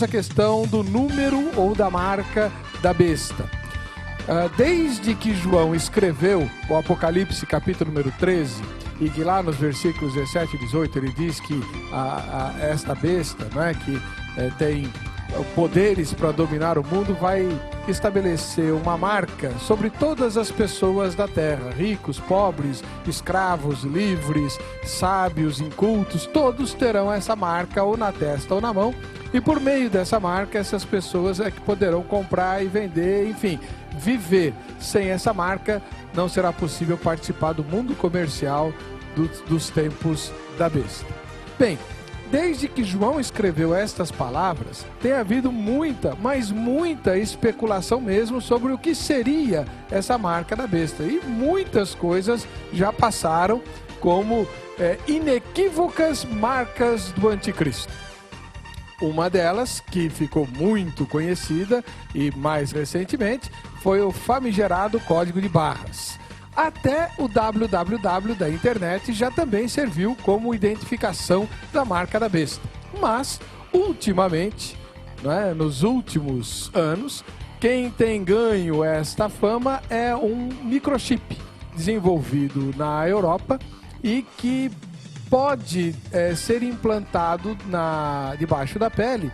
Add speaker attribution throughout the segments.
Speaker 1: essa questão do número ou da marca da besta. Desde que João escreveu o Apocalipse, capítulo número 13, e que lá nos versículos 17 e 18 ele diz que esta besta, né, que tem poderes para dominar o mundo, vai estabelecer uma marca sobre todas as pessoas da terra, ricos, pobres, escravos, livres, sábios, incultos, todos terão essa marca ou na testa ou na mão, e por meio dessa marca essas pessoas é que poderão comprar e vender, enfim, viver. Sem essa marca não será possível participar do mundo comercial dos tempos da besta. Bem, desde que João escreveu estas palavras, tem havido muita, mas muita especulação mesmo sobre o que seria essa marca da besta. E muitas coisas já passaram como inequívocas marcas do anticristo. Uma delas, que ficou muito conhecida e mais recentemente, foi o famigerado código de barras. Até o www da internet já também serviu como identificação da marca da besta. Mas, ultimamente, né, nos últimos anos, quem tem ganho esta fama é um microchip desenvolvido na Europa e que pode ser implantado debaixo da pele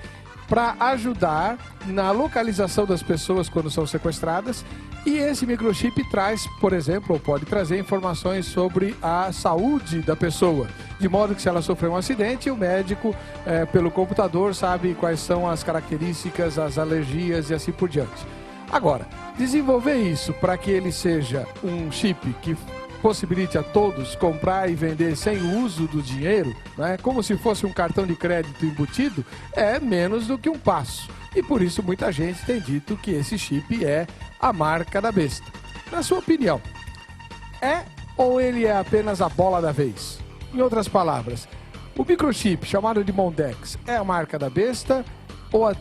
Speaker 1: para ajudar na localização das pessoas quando são sequestradas. E esse microchip traz, por exemplo, ou pode trazer informações sobre a saúde da pessoa. De modo que se ela sofrer um acidente, o médico, pelo computador, sabe quais são as características, as alergias e assim por diante. Agora, desenvolver isso para que ele seja um chip que possibilite a todos comprar e vender sem o uso do dinheiro, né, como se fosse um cartão de crédito embutido, é menos do que um passo. E por isso muita gente tem dito que esse chip é a marca da besta. Na sua opinião, é ou ele é apenas a bola da vez? Em outras palavras, o microchip chamado de Mondex é a marca da besta ou a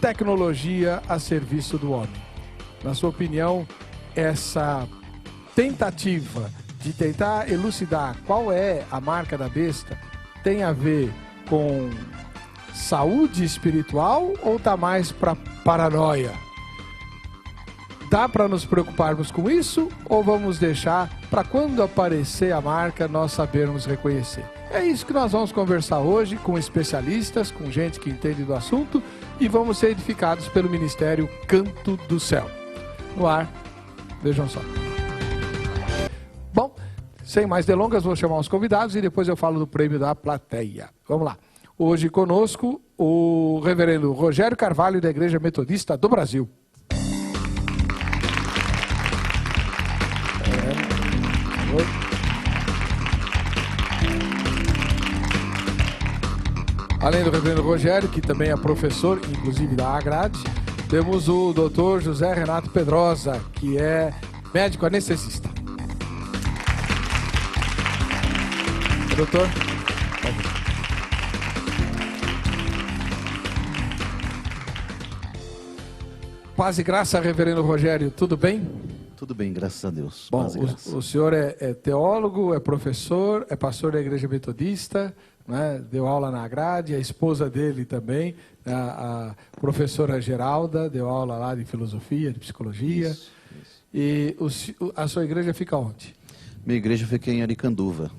Speaker 1: tecnologia a serviço do homem? Na sua opinião, essa tentativa de tentar elucidar qual é a marca da besta tem a ver com saúde espiritual ou tá mais para paranoia? Dá para nos preocuparmos com isso ou vamos deixar para quando aparecer a marca nós sabermos reconhecer? É isso que nós vamos conversar hoje com especialistas, com gente que entende do assunto, e vamos ser edificados pelo Ministério Canto do Céu. No ar, vejam só. Bom, sem mais delongas, vou chamar os convidados e depois eu falo do prêmio da plateia. Vamos lá. Hoje conosco o reverendo Rogério Carvalho, da Igreja Metodista do Brasil. Além do reverendo Rogério, que também é professor, inclusive da Agrade, temos o Dr. José Renato Pedrosa, que é médico anestesista. Doutor? Paz e graça, reverendo Rogério, tudo bem?
Speaker 2: Tudo bem, graças a Deus.
Speaker 1: Bom, o senhor é teólogo, é professor, é pastor da Igreja Metodista, né? Deu aula na Agrade, a esposa dele também, a professora Geralda, deu aula lá de filosofia, de psicologia. Isso. E a sua igreja fica onde?
Speaker 2: Minha igreja fica em Aricanduva,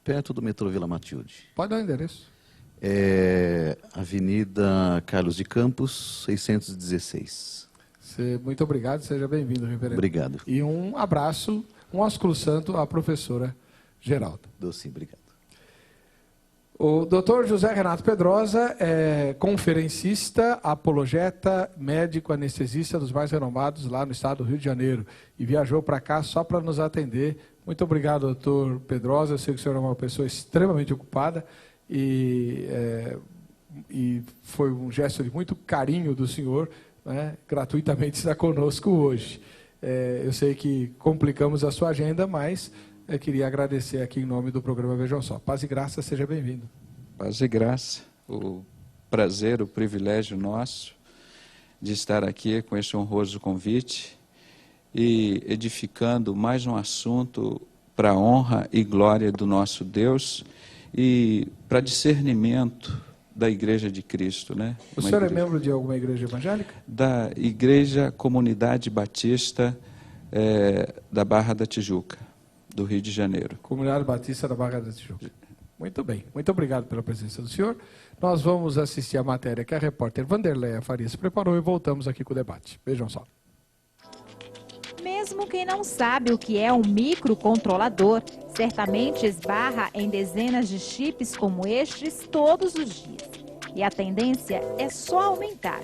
Speaker 2: perto do metrô Vila Matilde.
Speaker 1: Pode dar o endereço.
Speaker 2: É Avenida Carlos de Campos, 616.
Speaker 1: Muito obrigado, seja bem-vindo, reverendo.
Speaker 2: Obrigado.
Speaker 1: E um abraço, um ósculo santo à professora Geralda.
Speaker 2: Dou sim, obrigado.
Speaker 1: O Dr. José Renato Pedrosa é conferencista, apologeta, médico anestesista dos mais renomados lá no estado do Rio de Janeiro e viajou para cá só para nos atender. Muito obrigado, doutor Pedrosa. Eu sei que o senhor é uma pessoa extremamente ocupada e foi um gesto de muito carinho do senhor, né, gratuitamente estar conosco hoje. Eu sei que complicamos a sua agenda, mas eu queria agradecer aqui em nome do programa Vejam Só. Paz e graça, seja bem-vindo.
Speaker 3: Paz e graça, o prazer, o privilégio nosso de estar aqui com esse honroso convite e edificando mais um assunto para a honra e glória do nosso Deus e para discernimento da Igreja de Cristo, né?
Speaker 1: O senhor é membro de alguma igreja evangélica?
Speaker 3: Da Igreja Comunidade Batista da Barra da Tijuca, do Rio de Janeiro.
Speaker 1: Comunidade Batista da Barra da Tijuca. Muito bem, muito obrigado pela presença do senhor. Nós vamos assistir a matéria que a repórter Vanderleia Farias preparou e voltamos aqui com o debate. Vejam só.
Speaker 4: Mesmo quem não sabe o que é um microcontrolador, certamente esbarra em dezenas de chips como estes todos os dias. E a tendência é só aumentar.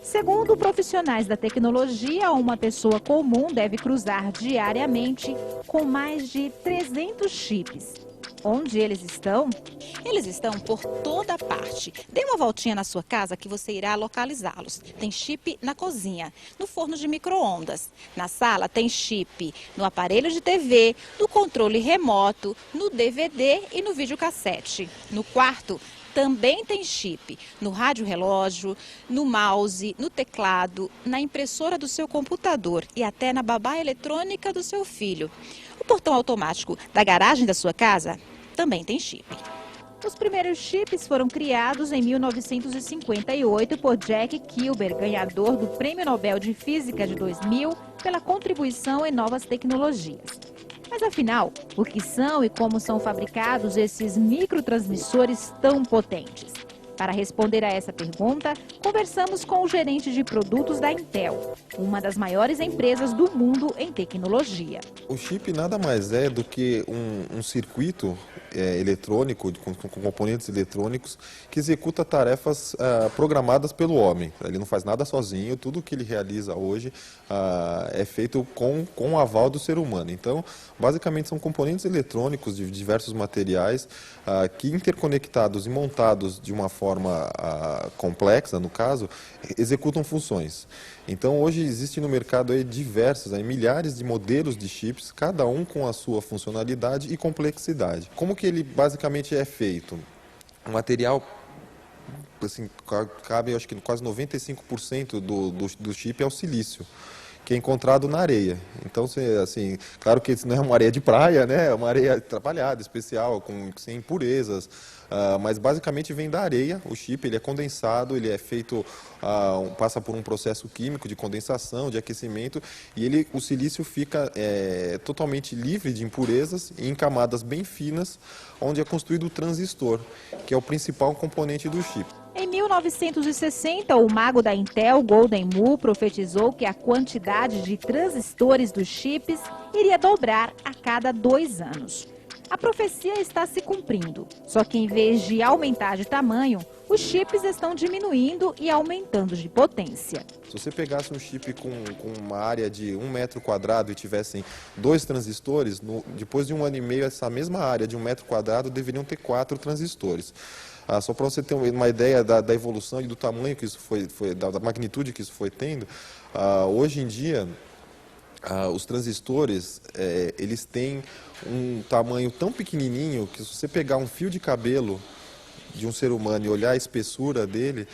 Speaker 4: Segundo profissionais da tecnologia, uma pessoa comum deve cruzar diariamente com mais de 300 chips. Onde eles estão?
Speaker 5: Eles estão por toda parte. Dê uma voltinha na sua casa que você irá localizá-los. Tem chip na cozinha, no forno de micro-ondas. Na sala tem chip no aparelho de TV, no controle remoto, no DVD e no videocassete. No quarto também tem chip no rádio-relógio, no mouse, no teclado, na impressora do seu computador e até na babá eletrônica do seu filho. O portão automático da garagem da sua casa também tem chip.
Speaker 4: Os primeiros chips foram criados em 1958 por Jack Kilber, ganhador do Prêmio Nobel de Física de 2000 pela contribuição em novas tecnologias. Mas afinal, o que são e como são fabricados esses microtransmissores tão potentes? Para responder a essa pergunta, conversamos com o gerente de produtos da Intel, uma das maiores empresas do mundo em tecnologia.
Speaker 6: O chip nada mais é do que um circuito eletrônico, com componentes eletrônicos, que executa tarefas programadas pelo homem. Ele não faz nada sozinho, tudo que ele realiza hoje é feito com o aval do ser humano. Então, basicamente, são componentes eletrônicos de diversos materiais que, interconectados e montados de uma forma complexa, no caso, executam funções. Então, hoje existem no mercado diversos, milhares de modelos de chips, cada um com a sua funcionalidade e complexidade. Como que ele basicamente é feito? O material, assim, cabe, acho que quase 95% do chip é o silício, que é encontrado na areia. Então, assim, claro que isso não é uma areia de praia, né? É uma areia trabalhada, especial, sem impurezas, mas basicamente vem da areia. O chip ele é condensado, ele é feito, passa por um processo químico de condensação, de aquecimento, e o silício fica totalmente livre de impurezas e em camadas bem finas, onde é construído o transistor, que é o principal componente do chip.
Speaker 4: Em 1960, o mago da Intel, Golden Moore, profetizou que a quantidade de transistores dos chips iria dobrar a cada 2 anos. A profecia está se cumprindo, só que em vez de aumentar de tamanho, os chips estão diminuindo e aumentando de potência.
Speaker 6: Se você pegasse um chip com uma área de 1 metro quadrado e tivessem 2 transistores, depois de 1 ano e meio, essa mesma área de 1 metro quadrado deveriam ter 4 transistores. Só para você ter uma ideia da evolução e do tamanho que isso da magnitude que isso foi tendo, hoje em dia, os transistores, eles têm um tamanho tão pequenininho que se você pegar um fio de cabelo de um ser humano e olhar a espessura dele,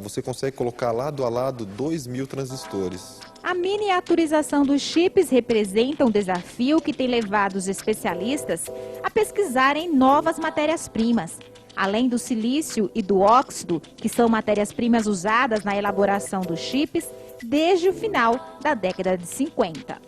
Speaker 6: você consegue colocar lado a lado 2.000 transistores.
Speaker 4: A miniaturização dos chips representa um desafio que tem levado os especialistas a pesquisarem novas matérias-primas. Além do silício e do óxido, que são matérias-primas usadas na elaboração dos chips, desde o final da década de 50.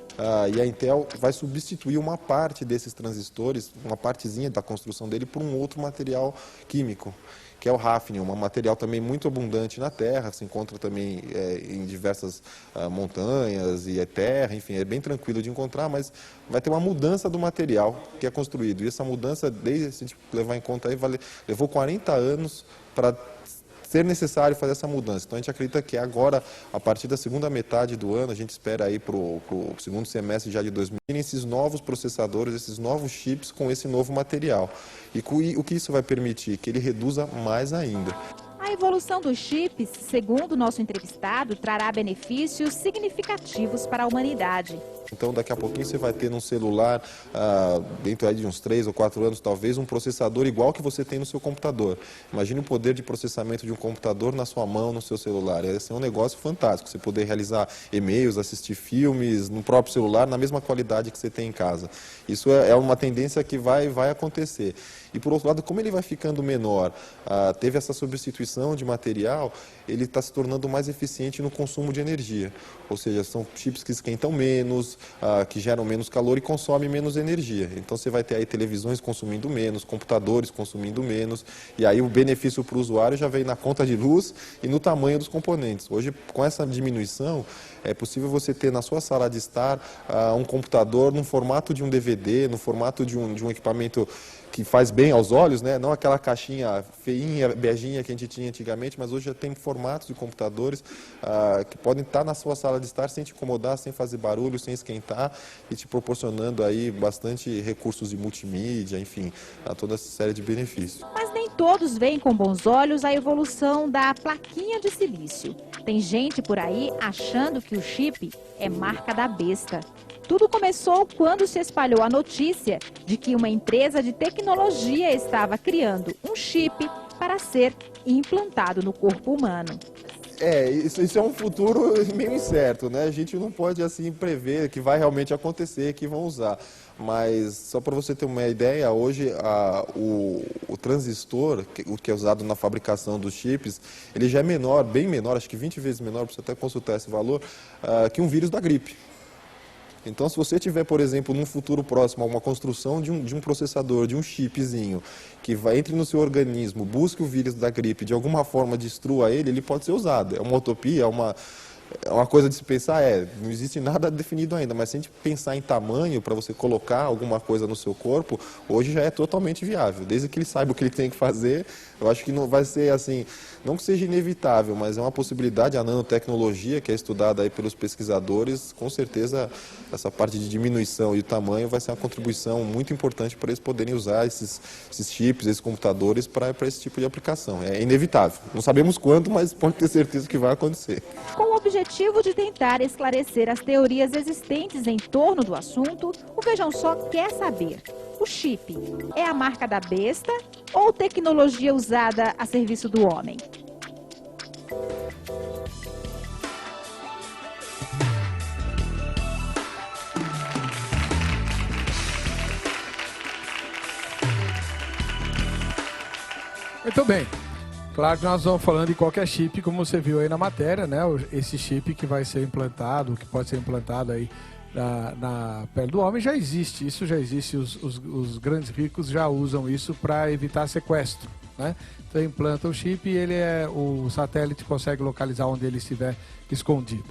Speaker 6: E a Intel vai substituir uma parte desses transistores, uma partezinha da construção dele, por um outro material químico, que é o hafnium, um material também muito abundante na Terra, se encontra também em diversas montanhas e terra, enfim, é bem tranquilo de encontrar, mas vai ter uma mudança do material que é construído. E essa mudança, desde se a gente levar em conta aí, levou 40 anos para ser necessário fazer essa mudança. Então a gente acredita que agora, a partir da segunda metade do ano, a gente espera aí para o segundo semestre já de 2000, esses novos processadores, esses novos chips com esse novo material. E o que isso vai permitir? Que ele reduza mais ainda.
Speaker 4: A A evolução dos chips, segundo o nosso entrevistado, trará benefícios significativos para a humanidade.
Speaker 6: Então, daqui a pouquinho você vai ter no celular, dentro aí de uns 3 ou 4 anos, talvez, um processador igual que você tem no seu computador. Imagine o poder de processamento de um computador na sua mão, no seu celular. Esse é um negócio fantástico, você poder realizar e-mails, assistir filmes no próprio celular, na mesma qualidade que você tem em casa. Isso é uma tendência que vai acontecer. E, por outro lado, como ele vai ficando menor, teve essa substituição de material, ele está se tornando mais eficiente no consumo de energia. Ou seja, são chips que esquentam menos, que geram menos calor e consomem menos energia. Então, você vai ter aí televisões consumindo menos, computadores consumindo menos, e aí o benefício para o usuário já vem na conta de luz e no tamanho dos componentes. Hoje, com essa diminuição, é possível você ter na sua sala de estar um computador no formato de um DVD, no formato de um equipamento que faz bem aos olhos, né? Não aquela caixinha feinha, beijinha que a gente tinha antigamente, mas hoje já tem formatos de computadores que podem estar na sua sala de estar sem te incomodar, sem fazer barulho, sem esquentar e te proporcionando aí bastante recursos de multimídia, enfim, toda essa série de benefícios.
Speaker 4: Mas nem todos veem com bons olhos a evolução da plaquinha de silício. Tem gente por aí achando que o chip é marca da besta. Tudo começou quando se espalhou a notícia de que uma empresa de tecnologia estava criando um chip para ser implantado no corpo humano.
Speaker 6: Isso é um futuro meio incerto, né? A gente não pode assim prever que vai realmente acontecer, que vão usar. Mas só para você ter uma ideia, hoje o transistor, o que é usado na fabricação dos chips, ele já é menor, bem menor, acho que 20 vezes menor, para você até consultar esse valor, que um vírus da gripe. Então, se você tiver, por exemplo, num futuro próximo, uma construção de um processador, de um chipzinho, que entre no seu organismo, busque o vírus da gripe, de alguma forma destrua ele pode ser usado. É uma utopia, é uma coisa de se pensar, não existe nada definido ainda, mas se a gente pensar em tamanho para você colocar alguma coisa no seu corpo, hoje já é totalmente viável. Desde que ele saiba o que ele tem que fazer, eu acho que não vai ser assim, não que seja inevitável, mas é uma possibilidade. A nanotecnologia, que é estudada aí pelos pesquisadores, com certeza essa parte de diminuição e o tamanho vai ser uma contribuição muito importante para eles poderem usar esses chips, esses computadores para esse tipo de aplicação. É inevitável. Não sabemos quando, mas pode ter certeza que vai acontecer.
Speaker 4: Com o objetivo de tentar esclarecer as teorias existentes em torno do assunto, o Vejam Só quer saber: o chip é a marca da besta ou tecnologia usada a serviço do homem?
Speaker 1: Muito bem. Claro que nós vamos falando de qualquer chip, como você viu aí na matéria, né? Esse chip que vai ser implantado, que pode ser implantado aí na pele do homem, já existe. Isso já existe. Os grandes ricos já usam isso para evitar sequestro, né? Então implanta o chip e o satélite consegue localizar onde ele estiver escondido.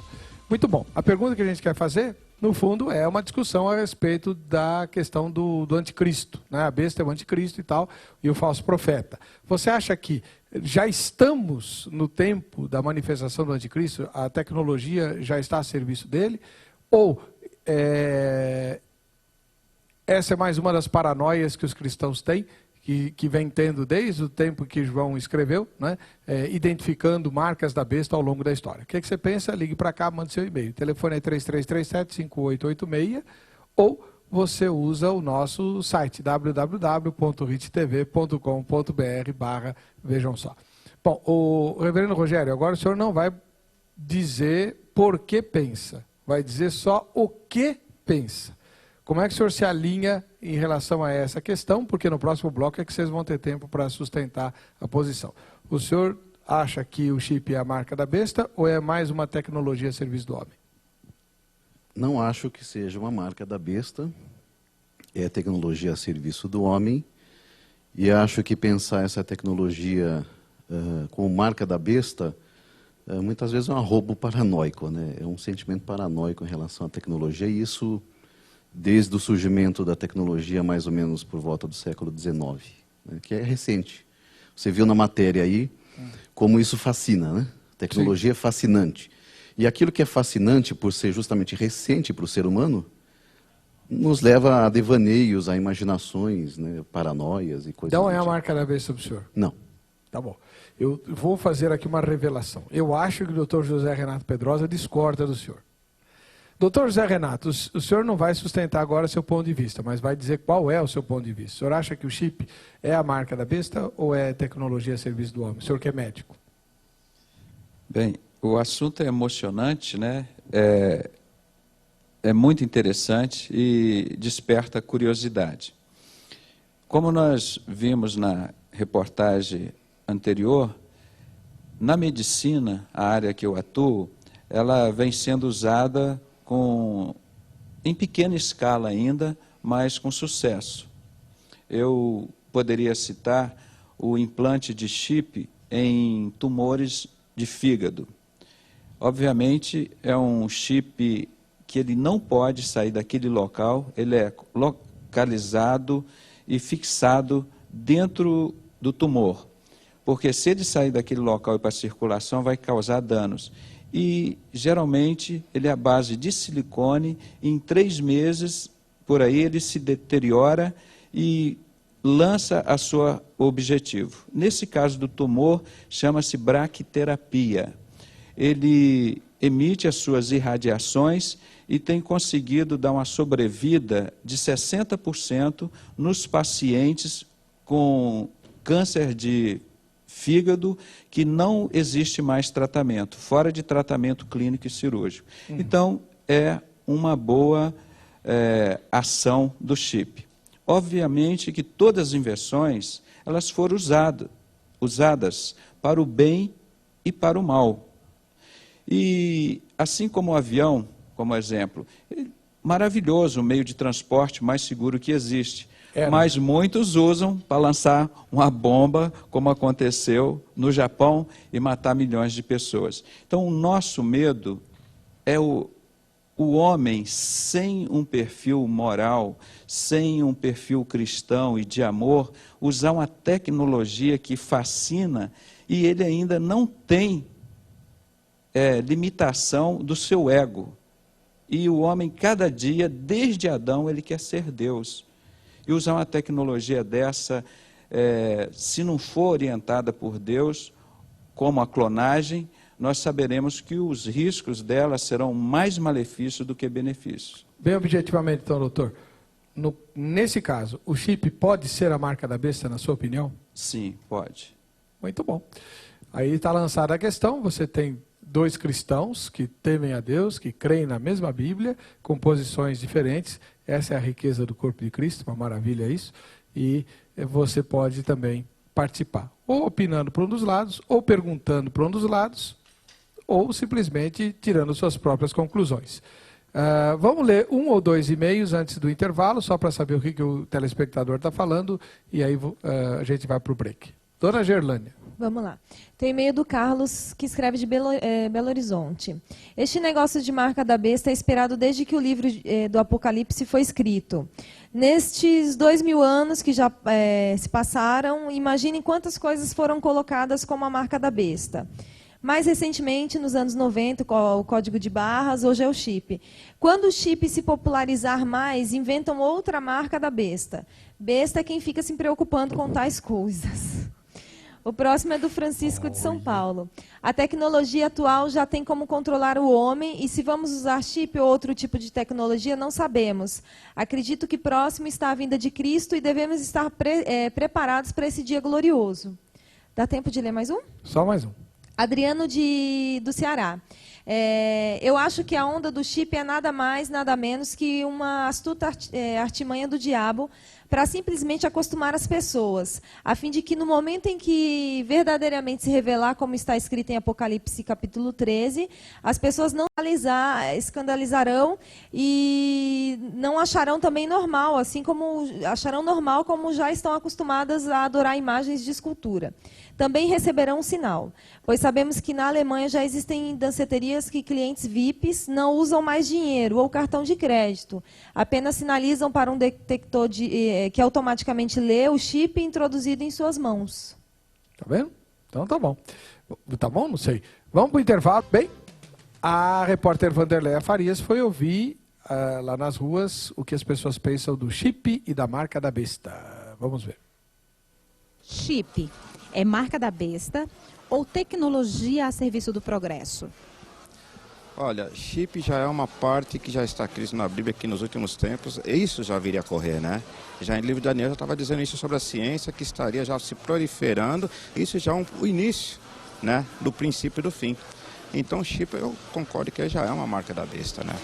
Speaker 1: Muito bom. A pergunta que a gente quer fazer, no fundo, é uma discussão a respeito da questão do anticristo, né? A besta é o anticristo e tal, e o falso profeta. Você acha que já estamos no tempo da manifestação do anticristo? A tecnologia já está a serviço dele? Ou essa é mais uma das paranoias que os cristãos têm, que vem tendo desde o tempo que João escreveu, né? Identificando marcas da besta ao longo da história. O que você pensa? Ligue para cá, mande seu e-mail. O telefone é 3337-5886 ou você usa o nosso site www.rittv.com.br/vejam só. Bom, o reverendo Rogério, agora o senhor não vai dizer por que pensa, vai dizer só o que pensa. Como é que o senhor se alinha em relação a essa questão? Porque no próximo bloco é que vocês vão ter tempo para sustentar a posição. O senhor acha que o chip é a marca da besta ou é mais uma tecnologia a serviço do homem?
Speaker 2: Não acho que seja uma marca da besta. É tecnologia a serviço do homem. E acho que pensar essa tecnologia como marca da besta, muitas vezes é um arrobo paranoico, né? É um sentimento paranoico em relação à tecnologia, e isso desde o surgimento da tecnologia, mais ou menos por volta do século XIX, né? Que é recente. Você viu na matéria aí como isso fascina, né? A tecnologia Sim. É fascinante. E aquilo que é fascinante, por ser justamente recente para o ser humano, nos leva a devaneios, a imaginações, né? Paranoias e coisas
Speaker 1: Então
Speaker 2: do
Speaker 1: é a
Speaker 2: tipo.
Speaker 1: marca da besta do senhor?
Speaker 2: Não.
Speaker 1: Tá bom. Eu vou fazer aqui uma revelação. Eu acho que o doutor José Renato Pedrosa discorda do senhor. Doutor José Renato, o senhor não vai sustentar agora seu ponto de vista, mas vai dizer qual é o seu ponto de vista. O senhor acha que o chip é a marca da besta ou é tecnologia a serviço do homem? O senhor que é médico.
Speaker 3: Bem, o assunto é emocionante, né? É muito interessante e desperta curiosidade. Como nós vimos na reportagem anterior, na medicina, a área que eu atuo, ela vem sendo usada em pequena escala ainda, mas com sucesso. Eu poderia citar o implante de chip em tumores de fígado. Obviamente, é um chip que ele não pode sair daquele local, ele é localizado e fixado dentro do tumor, porque se ele sair daquele local e para a circulação, vai causar danos. E, geralmente, ele é à base de silicone, e em 3 meses, por aí, ele se deteriora e lança a seu objetivo. Nesse caso do tumor, chama-se braquiterapia. Ele emite as suas irradiações e tem conseguido dar uma sobrevida de 60% nos pacientes com câncer de fígado que não existe mais tratamento, fora de tratamento clínico e cirúrgico. Então, é uma boa ação do chip. Obviamente que todas as invenções, elas foram usadas para o bem e para o mal. E assim como o avião, como exemplo, maravilhoso, o meio de transporte mais seguro que existe. Mas muitos usam para lançar uma bomba, como aconteceu no Japão, e matar milhões de pessoas. Então, o nosso medo é o homem sem um perfil moral, sem um perfil cristão e de amor, usar uma tecnologia que fascina e ele ainda não tem limitação do seu ego. E o homem, cada dia, desde Adão, ele quer ser Deus. E usar uma tecnologia dessa, se não for orientada por Deus, como a clonagem, nós saberemos que os riscos dela serão mais malefícios do que benefícios.
Speaker 1: Bem objetivamente, então, doutor, nesse caso, o chip pode ser a marca da besta, na sua opinião?
Speaker 3: Sim, pode.
Speaker 1: Muito bom. Aí está lançada a questão, você tem 2 cristãos que temem a Deus, que creem na mesma Bíblia, com posições diferentes. Essa é a riqueza do corpo de Cristo, uma maravilha isso. E você pode também participar, ou opinando para um dos lados, ou perguntando para um dos lados, ou simplesmente tirando suas próprias conclusões. Vamos ler 1 ou 2 e-mails antes do intervalo, só para saber o que o telespectador está falando, e aí a gente vai para o break. Dona Gerlânia.
Speaker 7: Vamos lá. Tem e-mail do Carlos, que escreve de Belo Horizonte. Este negócio de marca da besta é esperado desde que o livro do Apocalipse foi escrito. Nestes 2000 anos que já se passaram, imaginem quantas coisas foram colocadas como a marca da besta. Mais recentemente, nos anos 90, o código de barras, hoje é o chip. Quando o chip se popularizar mais, inventam outra marca da besta. Besta é quem fica se preocupando com tais coisas. O próximo é do Francisco de São Paulo. A tecnologia atual já tem como controlar o homem e se vamos usar chip ou outro tipo de tecnologia, não sabemos. Acredito que próximo está a vinda de Cristo e devemos estar preparados para esse dia glorioso. Dá tempo de ler mais um?
Speaker 1: Só mais um.
Speaker 7: Adriano do Ceará. Eu acho que a onda do chip é nada mais, nada menos que uma astuta artimanha do diabo para simplesmente acostumar as pessoas, a fim de que no momento em que verdadeiramente se revelar, como está escrito em Apocalipse capítulo 13, as pessoas não escandalizarão e não acharão também normal, assim como acharão normal como já estão acostumadas a adorar imagens de escultura. Também receberão um sinal, pois sabemos que na Alemanha já existem danceterias que clientes VIPs não usam mais dinheiro ou cartão de crédito, apenas sinalizam para um detector que automaticamente lê o chip introduzido em suas mãos.
Speaker 1: Tá vendo? Então tá bom. Tá bom? Não sei. Vamos para o intervalo. Bem, a repórter Vanderleia Farias foi ouvir lá nas ruas o que as pessoas pensam do chip e da marca da besta. Vamos ver.
Speaker 5: Chip é marca da besta ou tecnologia a serviço do progresso?
Speaker 8: Olha, chip já é uma parte que já está escrito na Bíblia que nos últimos tempos, isso já viria a ocorrer, né? Já em livro de Daniel já estava dizendo isso sobre a ciência que estaria já se proliferando, isso já é o início, né, do princípio e do fim. Então chip eu concordo que já é uma marca da besta, né?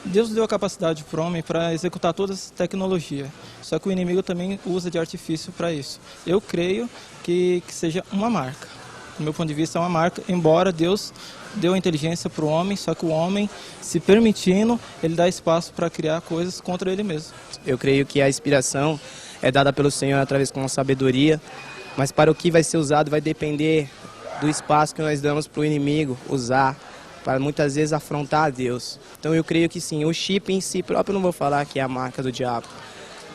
Speaker 9: Deus deu a capacidade para o homem para executar toda essa tecnologia, só que o inimigo também usa de artifício para isso. Eu creio que seja uma marca. Do meu ponto de vista é uma marca, embora Deus deu a inteligência para o homem, só que o homem, se permitindo, ele dá espaço para criar coisas contra ele mesmo.
Speaker 10: Eu creio que a inspiração é dada pelo Senhor através com a sabedoria, mas para o que vai ser usado vai depender do espaço que nós damos para o inimigo usar, para muitas vezes afrontar a Deus. Então eu creio que sim, o chip em si próprio eu não vou falar que é a marca do diabo,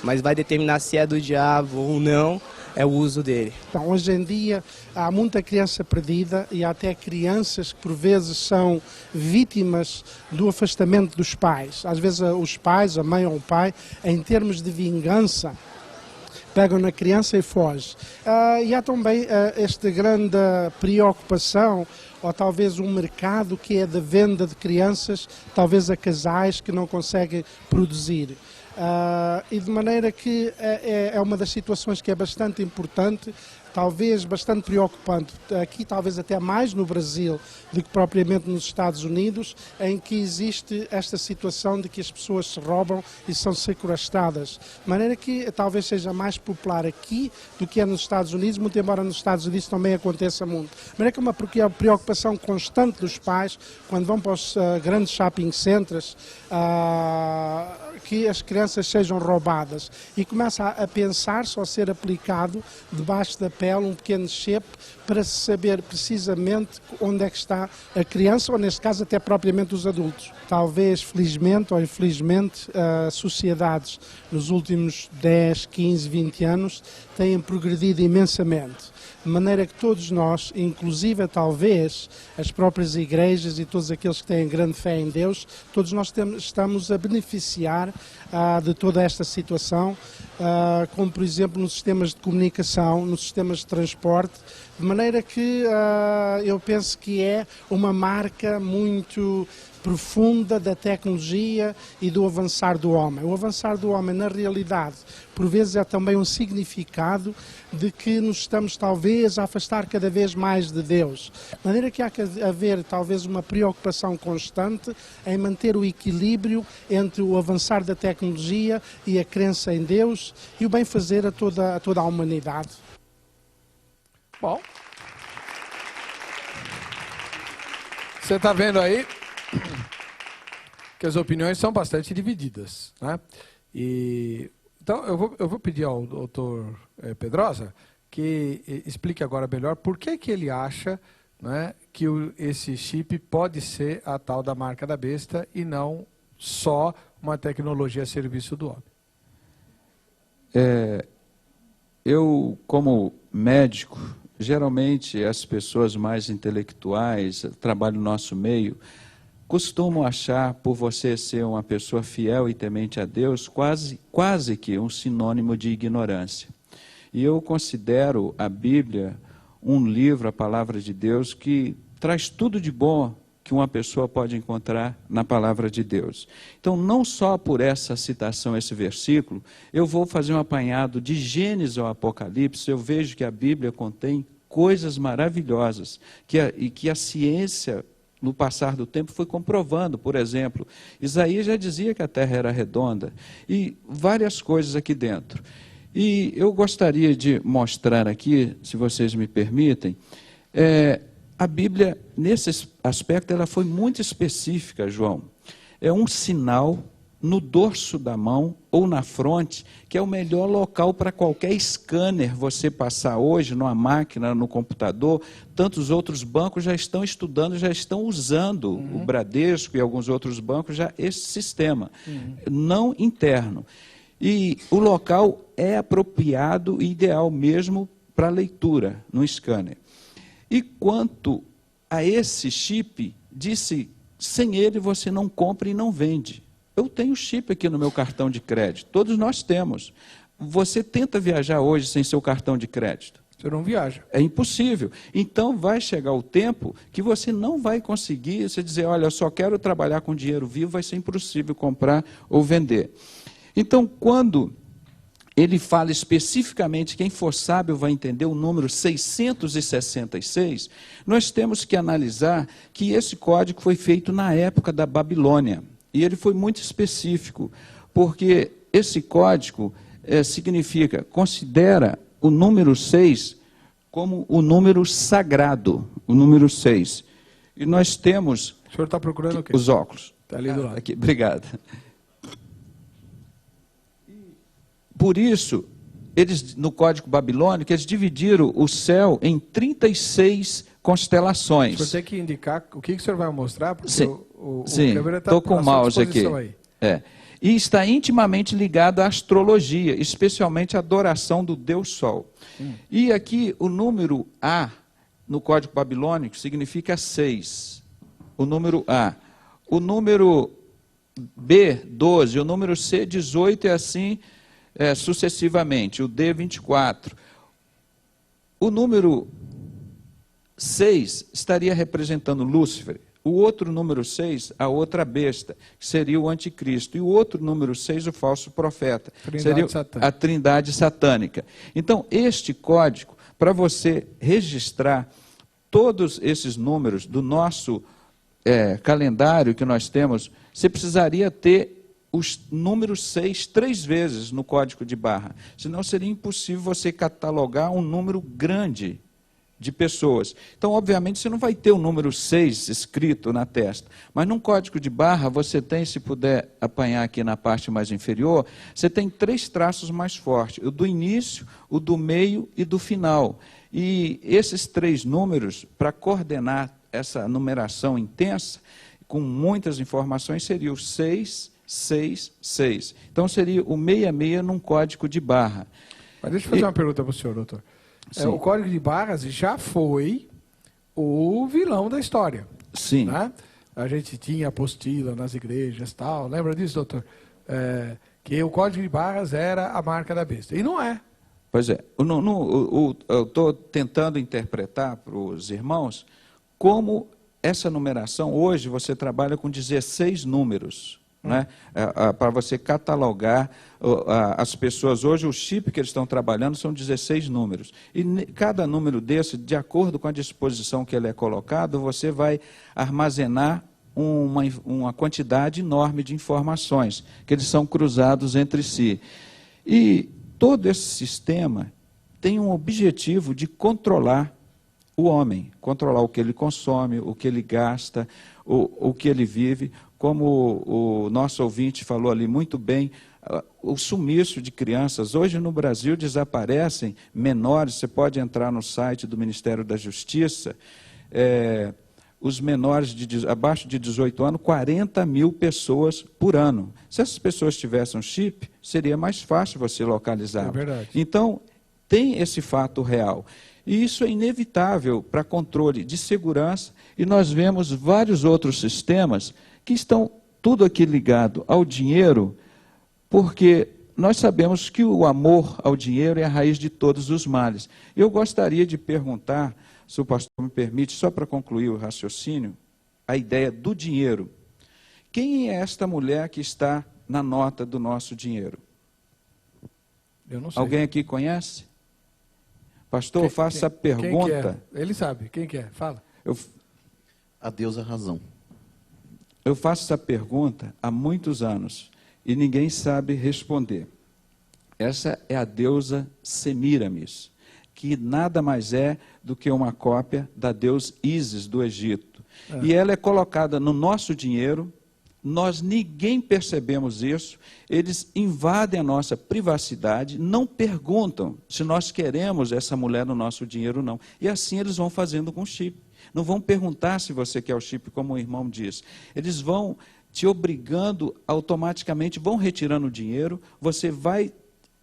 Speaker 10: mas vai determinar se é do diabo ou não, é o uso dele.
Speaker 11: Então, hoje em dia há muita criança perdida e há até crianças que por vezes são vítimas do afastamento dos pais. Às vezes os pais, a mãe ou o pai, em termos de vingança, pegam na criança e fogem. E há também esta grande preocupação, ou talvez um mercado que é da venda de crianças, talvez a casais que não conseguem produzir. E de maneira que é uma das situações que é bastante importante, talvez bastante preocupante, aqui talvez até mais no Brasil do que propriamente nos Estados Unidos, em que existe esta situação de que as pessoas se roubam e são sequestradas. De maneira que talvez seja mais popular aqui do que é nos Estados Unidos, muito embora nos Estados Unidos também aconteça muito. De maneira que é uma preocupação constante dos pais, quando vão para os grandes shopping centers, que as crianças sejam roubadas, e começa a pensar-se ou ser aplicado debaixo da pele um pequeno chip para se saber precisamente onde é que está a criança, ou neste caso até propriamente os adultos. Talvez felizmente ou infelizmente sociedades nos últimos 10, 15, 20 anos têm progredido imensamente. De maneira que todos nós, inclusive talvez as próprias igrejas e todos aqueles que têm grande fé em Deus, todos nós estamos a beneficiar de toda esta situação, como por exemplo nos sistemas de comunicação, nos sistemas de transporte, de maneira que eu penso que é uma marca muito profunda da tecnologia e do avançar do homem. O avançar do homem, na realidade, por vezes é também um significado de que nos estamos talvez a afastar cada vez mais de Deus. De maneira que há que haver talvez uma preocupação constante em manter o equilíbrio entre o avançar da tecnologia e a crença em Deus e o bem-fazer a toda a humanidade.
Speaker 1: Bom, você está vendo aí que as opiniões são bastante divididas, né? Então eu vou pedir ao doutor Pedrosa que explique agora melhor por que ele acha, né, que esse chip pode ser a tal da marca da besta e não só uma tecnologia a serviço do homem.
Speaker 3: Eu, como médico, geralmente as pessoas mais intelectuais, trabalham no nosso meio, costumam achar, por você ser uma pessoa fiel e temente a Deus, quase que um sinônimo de ignorância. E eu considero a Bíblia um livro, a palavra de Deus, que traz tudo de bom que uma pessoa pode encontrar na palavra de Deus. Então, não só por essa citação, esse versículo, eu vou fazer um apanhado de Gênesis ao Apocalipse. Eu vejo que a Bíblia contém coisas maravilhosas, e que a ciência, no passar do tempo, foi comprovando. Por exemplo, Isaías já dizia que a terra era redonda, e várias coisas aqui dentro. E eu gostaria de mostrar aqui, se vocês me permitem, a Bíblia, nesse aspecto, ela foi muito específica, João. É um sinal no dorso da mão ou na fronte, que é o melhor local para qualquer scanner você passar hoje, numa máquina, no computador. Tantos outros bancos já estão estudando, já estão usando, o Bradesco e alguns outros bancos, já esse sistema, não interno. E o local é apropriado e ideal mesmo para leitura, no scanner. E quanto a esse chip, disse, sem ele você não compra e não vende. Eu tenho chip aqui no meu cartão de crédito, todos nós temos. Você tenta viajar hoje sem seu cartão de crédito?
Speaker 1: Você não viaja.
Speaker 3: É impossível. Então vai chegar o tempo que você não vai conseguir, você dizer, olha, eu só quero trabalhar com dinheiro vivo, vai ser impossível comprar ou vender. Então, quando ele fala especificamente, quem for sábio vai entender o número 666, nós temos que analisar que esse código foi feito na época da Babilônia. E ele foi muito específico, porque esse código significa, considera o número 6 como o número sagrado, o número 6. E nós temos...
Speaker 1: O senhor está procurando o quê?
Speaker 3: Os óculos.
Speaker 1: Está ali do lado.
Speaker 3: Aqui, obrigado. Por isso, eles, no Código Babilônico, eles dividiram o céu em 36 constelações.
Speaker 1: O senhor tem que indicar o que o senhor vai mostrar, porque
Speaker 3: sim,
Speaker 1: o
Speaker 3: estou com o mouse aqui. E está intimamente ligado à astrologia, especialmente à adoração do Deus Sol. E aqui o número A, no Código Babilônico, significa 6. O número A. O número B, 12. O número C, 18, e assim sucessivamente. O D, 24. O número 6 estaria representando Lúcifer. O outro número 6, a outra besta, que seria o anticristo. E o outro número 6, o falso profeta, seria a trindade satânica. Então, este código, para você registrar todos esses números do nosso calendário que nós temos, você precisaria ter os números 6 3 vezes no código de barra. Senão seria impossível você catalogar um número grande de pessoas. Então, obviamente, você não vai ter o número 6 escrito na testa, mas num código de barra você tem, se puder apanhar aqui na parte mais inferior, você tem 3 traços mais fortes, o do início, o do meio e do final. E esses 3 números, para coordenar essa numeração intensa, com muitas informações, seria o 6, 6, 6. Então, seria o 66 num código de barra.
Speaker 1: Mas deixa eu fazer uma pergunta para o senhor, doutor. O código de barras já foi o vilão da história.
Speaker 3: Sim.
Speaker 1: Né? A gente tinha apostila nas igrejas e tal. Lembra disso, doutor? Que o código de barras era a marca da besta. E não é.
Speaker 3: Pois é. Eu estou tentando interpretar para os irmãos como essa numeração, hoje você trabalha com 16 números. Né? Para você catalogar as pessoas. Hoje, o chip que eles estão trabalhando são 16 números. E cada número desse, de acordo com a disposição que ele é colocado, você vai armazenar uma quantidade enorme de informações, que eles são cruzados entre si. E todo esse sistema tem um objetivo de controlar o homem, controlar o que ele consome, o que ele gasta, o que ele vive. Como o nosso ouvinte falou ali muito bem, o sumiço de crianças. Hoje no Brasil desaparecem menores, você pode entrar no site do Ministério da Justiça, os menores abaixo de 18 anos, 40 mil pessoas por ano. Se essas pessoas tivessem um chip, seria mais fácil você localizar.
Speaker 1: É verdade.
Speaker 3: Então, tem esse fato real. E isso é inevitável para controle de segurança, e nós vemos vários outros sistemas que estão tudo aqui ligado ao dinheiro, porque nós sabemos que o amor ao dinheiro é a raiz de todos os males. Eu gostaria de perguntar, se o pastor me permite, só para concluir o raciocínio, a ideia do dinheiro. Quem é esta mulher que está na nota do nosso dinheiro?
Speaker 1: Eu não sei.
Speaker 3: Alguém aqui conhece? Pastor, eu faço essa pergunta.
Speaker 1: Quem que é? Ele sabe. Quem que é? Fala.
Speaker 2: A Deus a razão.
Speaker 3: Eu faço essa pergunta há muitos anos e ninguém sabe responder. Essa é a deusa Semíramis, que nada mais é do que uma cópia da deusa Ísis do Egito. E ela é colocada no nosso dinheiro, nós ninguém percebemos isso, eles invadem a nossa privacidade, não perguntam se nós queremos essa mulher no nosso dinheiro ou não. E assim eles vão fazendo com o chip. Não vão perguntar se você quer o chip, como o irmão disse. Eles vão te obrigando automaticamente, vão retirando o dinheiro, você vai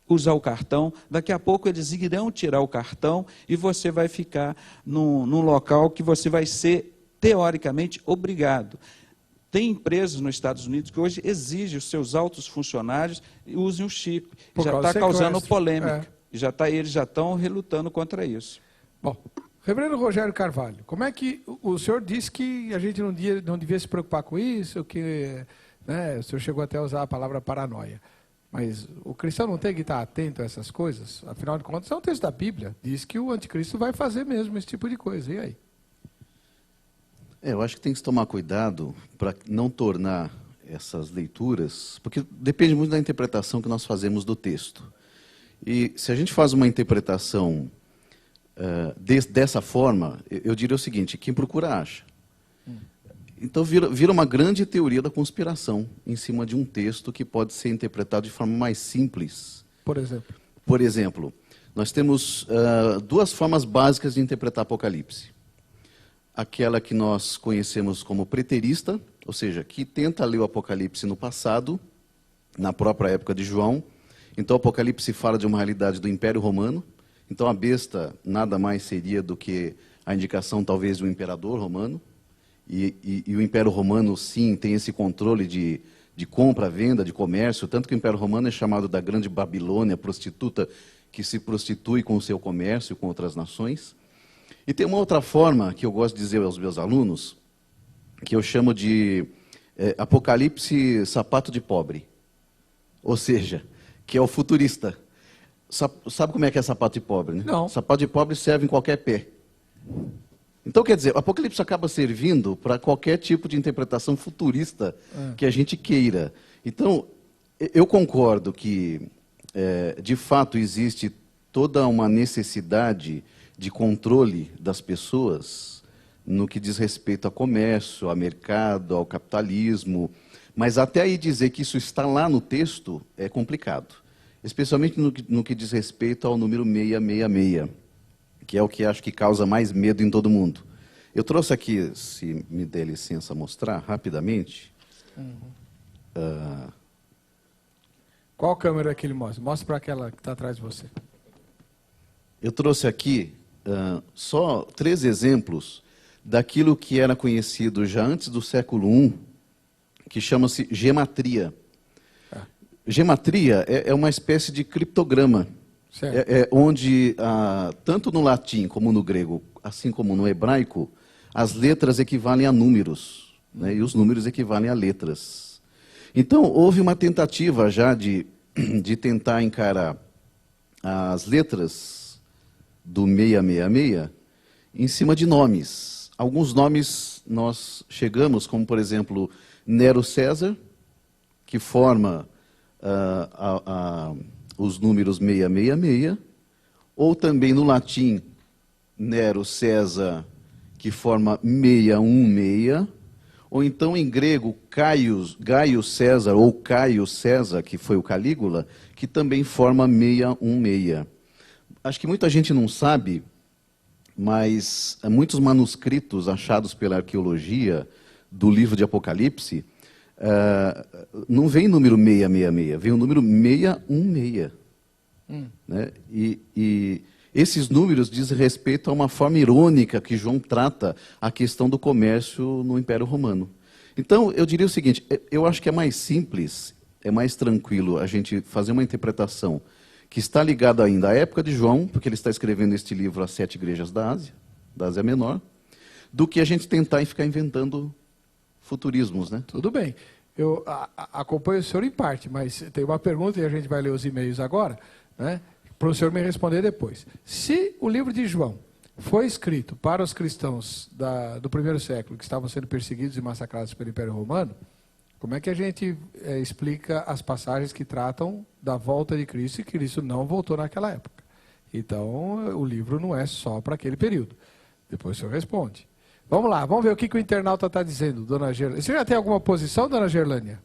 Speaker 3: usar o cartão, daqui a pouco eles irão tirar o cartão e você vai ficar num local que você vai ser, teoricamente, obrigado. Tem empresas nos Estados Unidos que hoje exigem os seus altos funcionários e usem o chip. Já está causando polêmica. eles já estão relutando contra isso.
Speaker 1: Bom, Reverendo Rogério Carvalho, como é que o senhor disse que a gente não devia se preocupar com isso, que, né, o senhor chegou até a usar a palavra paranoia. Mas o cristão não tem que estar atento a essas coisas? Afinal de contas, é um texto da Bíblia. Diz que o anticristo vai fazer mesmo esse tipo de coisa. E aí?
Speaker 2: Eu acho que tem que se tomar cuidado para não tornar essas leituras, porque depende muito da interpretação que nós fazemos do texto. E se a gente faz uma interpretação dessa forma, eu diria o seguinte: quem procura acha. Então vira uma grande teoria da conspiração em cima de um texto que pode ser interpretado de forma mais simples.
Speaker 1: Por exemplo?
Speaker 2: Por exemplo, nós temos duas formas básicas de interpretar Apocalipse. Aquela que nós conhecemos como preterista, ou seja, que tenta ler o Apocalipse no passado, na própria época de João. Então o Apocalipse fala de uma realidade do Império Romano. Então a besta nada mais seria do que a indicação talvez de um imperador romano. E o Império Romano, sim, tem esse controle de compra, venda, de comércio, tanto que o Império Romano é chamado da Grande Babilônia, prostituta, que se prostitui com o seu comércio com outras nações. E tem uma outra forma que eu gosto de dizer aos meus alunos, que eu chamo de Apocalipse sapato de pobre. Ou seja, que é o futurista. Sabe como é que é sapato de pobre, né?
Speaker 1: Não.
Speaker 2: Sapato de pobre serve em qualquer pé. Então, quer dizer, o Apocalipse acaba servindo para qualquer tipo de interpretação futurista que a gente queira. Então, eu concordo que, de fato, existe toda uma necessidade de controle das pessoas no que diz respeito a comércio, a mercado, ao capitalismo, mas até aí dizer que isso está lá no texto é complicado, especialmente no que diz respeito ao número 666, que é o que acho que causa mais medo em todo mundo. Eu trouxe aqui, se me der licença mostrar rapidamente.
Speaker 1: Qual câmera que ele mostra? Mostra para aquela que está atrás de você.
Speaker 2: Eu trouxe aqui só 3 exemplos daquilo que era conhecido já antes do século I, que chama-se gematria. Gematria é uma espécie de criptograma, onde, tanto no latim como no grego, assim como no hebraico, as letras equivalem a números, né, e os números equivalem a letras. Então, houve uma tentativa já de tentar encarar as letras do 666 em cima de nomes. Alguns nomes nós chegamos, como, por exemplo, Nero César, que forma os números 666, ou também no latim, Nero César, que forma 616, ou então em grego, Gaio César, ou Caio César, que foi o Calígula, que também forma 616. Acho que muita gente não sabe, mas muitos manuscritos achados pela arqueologia do livro de Apocalipse, não vem número 666, vem o número 616. Né? E esses números dizem respeito a uma forma irônica que João trata a questão do comércio no Império Romano. Então, eu diria o seguinte, eu acho que é mais simples, é mais tranquilo a gente fazer uma interpretação que está ligada ainda à época de João, porque ele está escrevendo este livro às 7 igrejas da Ásia Menor, do que a gente tentar e ficar inventando futurismos, né?
Speaker 1: Tudo bem. Eu acompanho o senhor em parte, mas tem uma pergunta e a gente vai ler os e-mails agora, né, para o senhor me responder depois. Se o livro de João foi escrito para os cristãos do primeiro século, que estavam sendo perseguidos e massacrados pelo Império Romano, como é que a gente explica as passagens que tratam da volta de Cristo e que Cristo não voltou naquela época? Então, o livro não é só para aquele período. Depois o senhor responde. Vamos lá, vamos ver o que o internauta está dizendo, dona Gerlânia. Você já tem alguma posição, dona Gerlânia?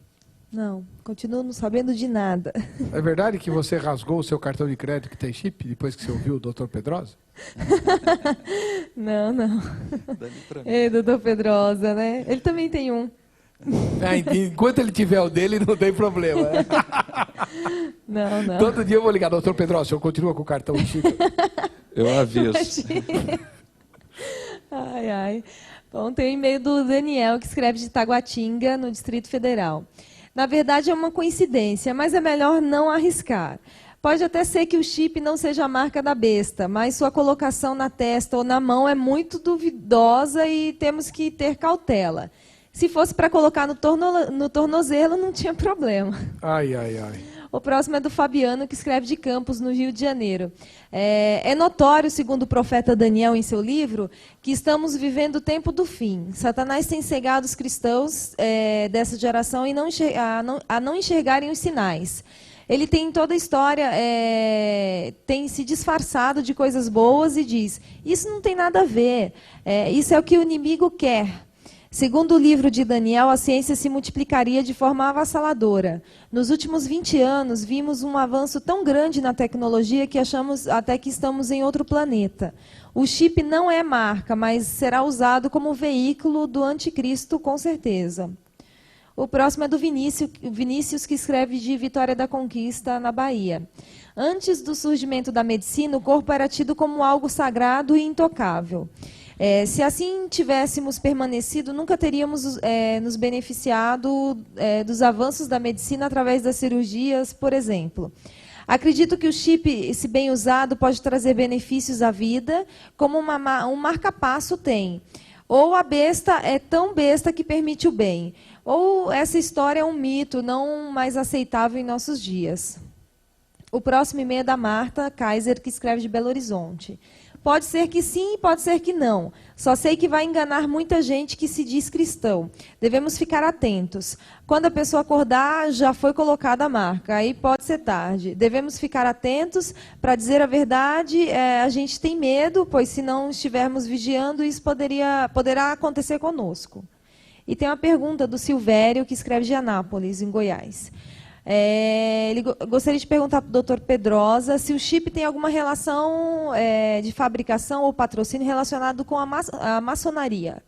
Speaker 7: Não, continuo não sabendo de nada.
Speaker 1: É verdade que você rasgou o seu cartão de crédito que tem chip depois que você ouviu o Dr. Pedrosa?
Speaker 7: Não. É, Dr. Pedrosa, né? Ele também tem um.
Speaker 1: Enquanto ele tiver o dele, não tem problema. Né?
Speaker 7: Não.
Speaker 1: Todo dia eu vou ligar, Dr. Pedrosa, o senhor continua com o cartão de chip?
Speaker 3: Eu aviso.
Speaker 7: Ai. Bom, tem um e-mail do Daniel, que escreve de Taguatinga, no Distrito Federal. Na verdade, é uma coincidência, mas é melhor não arriscar. Pode até ser que o chip não seja a marca da besta, mas sua colocação na testa ou na mão é muito duvidosa e temos que ter cautela. Se fosse para colocar no tornozelo, não tinha problema.
Speaker 1: Ai, ai, ai.
Speaker 7: O próximo é do Fabiano, que escreve de Campos, no Rio de Janeiro. É notório, segundo o profeta Daniel em seu livro, que estamos vivendo o tempo do fim. Satanás tem cegado os cristãos dessa geração a não enxergarem os sinais. Ele tem toda a história, tem se disfarçado de coisas boas e diz, isso não tem nada a ver, isso é o que o inimigo quer. Segundo o livro de Daniel, a ciência se multiplicaria de forma avassaladora. Nos últimos 20 anos, vimos um avanço tão grande na tecnologia que achamos até que estamos em outro planeta. O chip não é marca, mas será usado como veículo do anticristo, com certeza. O próximo é do Vinícius, que escreve de Vitória da Conquista, na Bahia. Antes do surgimento da medicina, o corpo era tido como algo sagrado e intocável. Se assim tivéssemos permanecido, nunca teríamos nos beneficiado dos avanços da medicina através das cirurgias, por exemplo. Acredito que o chip, se bem usado, pode trazer benefícios à vida, como um marca-passo tem. Ou a besta é tão besta que permite o bem. Ou essa história é um mito, não mais aceitável em nossos dias. O próximo e-mail é da Marta Kaiser, que escreve de Belo Horizonte. Pode ser que sim, pode ser que não. Só sei que vai enganar muita gente que se diz cristão. Devemos ficar atentos. Quando a pessoa acordar, já foi colocada a marca. Aí pode ser tarde. Devemos ficar atentos. Para dizer a verdade, a gente tem medo, pois se não estivermos vigiando, isso poderá acontecer conosco. E tem uma pergunta do Silvério, que escreve de Anápolis, em Goiás. Ele gostaria de perguntar para o doutor Pedrosa se o chip tem alguma relação de fabricação ou patrocínio relacionado com a maçonaria.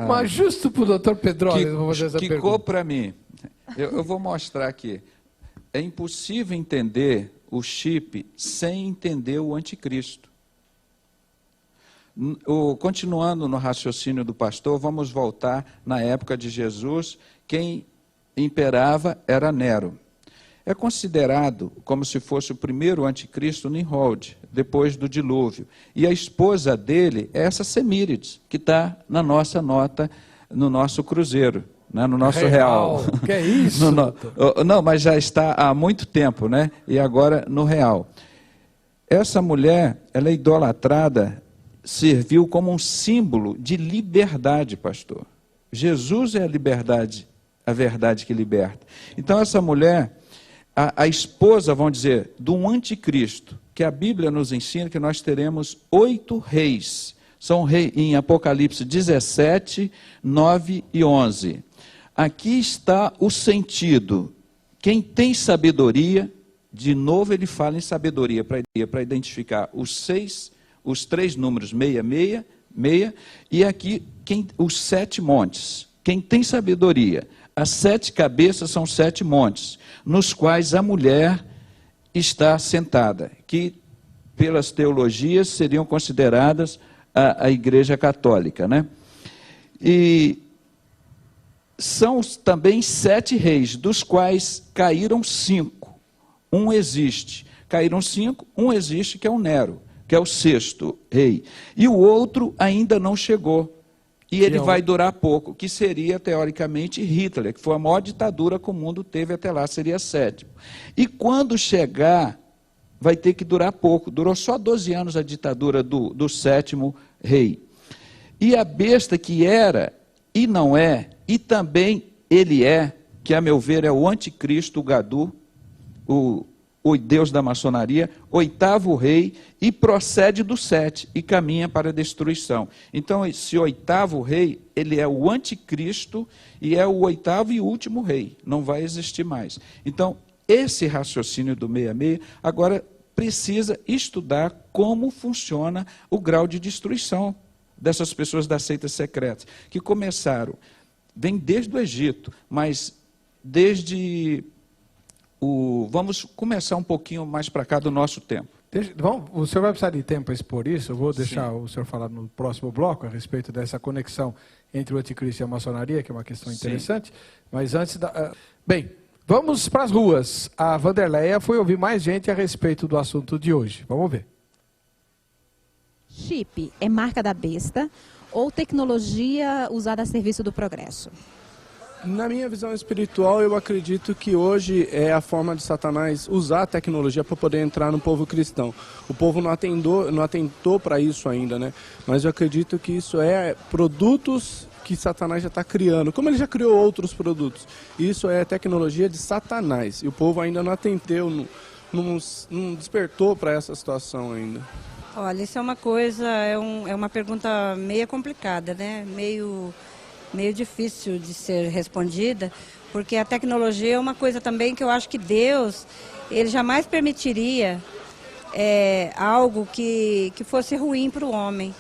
Speaker 1: Mas justo para o doutor Pedrosa, eu vou fazer essa pergunta.
Speaker 3: Quicou para mim. Eu vou mostrar aqui. É impossível entender o chip sem entender o anticristo. Continuando no raciocínio do pastor, vamos voltar na época de Jesus. Quem imperava era Nero. É considerado como se fosse o primeiro anticristo Nimrod, depois do dilúvio. E a esposa dele é essa Semírides, que está na nossa nota, no nosso cruzeiro, né, no nosso real.
Speaker 1: Que é isso?
Speaker 3: Não, mas já está há muito tempo, né? E agora no real. Essa mulher, ela é idolatrada, serviu como um símbolo de liberdade, pastor. Jesus é a liberdade, a verdade que liberta. Então essa mulher, a esposa, vamos dizer, de um anticristo, que a Bíblia nos ensina que nós teremos 8 reis. São reis em Apocalipse 17, 9 e 11. Aqui está o sentido. Quem tem sabedoria, de novo ele fala em sabedoria, para identificar os 3 números 6, 6, e aqui os 7 montes. Quem tem sabedoria, as 7 cabeças são 7 montes, nos quais a mulher está sentada, que pelas teologias seriam consideradas a Igreja Católica, né? E são também 7 reis, dos quais caíram 5. Um existe. Caíram 5, um existe, que é o Nero, que é o 6º rei. E o outro ainda não chegou. E ele vai durar pouco, que seria, teoricamente, Hitler, que foi a maior ditadura que o mundo teve até lá, seria 7º. E quando chegar, vai ter que durar pouco. Durou só 12 anos a ditadura do 7º rei. E a besta que era, e não é, e também ele é, que a meu ver é o anticristo, o Gadu, o Deus da maçonaria, 8º rei, e procede do 7, e caminha para a destruição. Então, esse 8º rei, ele é o anticristo, e é o 8º e último rei, não vai existir mais. Então, esse raciocínio do 66, agora precisa estudar como funciona o grau de destruição dessas pessoas das seitas secretas, que começaram, vem desde o Egito, mas desde... Vamos começar um pouquinho mais para cá do nosso tempo.
Speaker 1: O senhor vai precisar de tempo para expor isso, eu vou deixar o senhor falar no próximo bloco a respeito dessa conexão entre o anticristo e a maçonaria, que é uma questão interessante, mas antes Bem, Vamos para as ruas. A Vanderleia foi ouvir mais gente a respeito do assunto de hoje. Vamos ver.
Speaker 5: Chip é marca da besta ou tecnologia usada a serviço do progresso?
Speaker 12: Na minha visão espiritual, eu acredito que hoje é a forma de Satanás usar a tecnologia para poder entrar no povo cristão. O povo não atentou para isso ainda, né? Mas eu acredito que isso é produtos que Satanás já está criando, como ele já criou outros produtos. Isso é tecnologia de Satanás. E o povo ainda não atentou, não despertou para essa situação ainda.
Speaker 13: Olha, isso é uma coisa, é uma pergunta meio complicada, né? Meio difícil de ser respondida, porque a tecnologia é uma coisa também que eu acho que Deus, ele jamais permitiria algo que fosse ruim para o homem.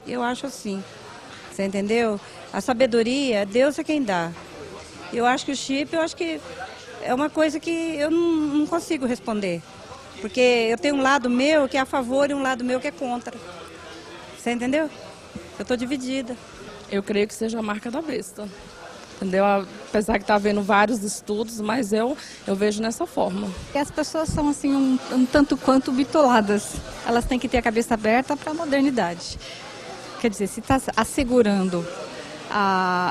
Speaker 13: Eu acho assim, você entendeu? A sabedoria, Deus é quem dá. Eu acho que o chip, é uma coisa que eu não consigo responder, porque eu tenho um lado meu que é a favor e um lado meu que é contra. Você entendeu? Eu estou dividida.
Speaker 14: Eu creio que seja a marca da besta, entendeu? Apesar que está havendo vários estudos, mas eu vejo nessa forma.
Speaker 15: E as pessoas são assim um tanto quanto bitoladas. Elas têm que ter a cabeça aberta para a modernidade. Quer dizer, se está assegurando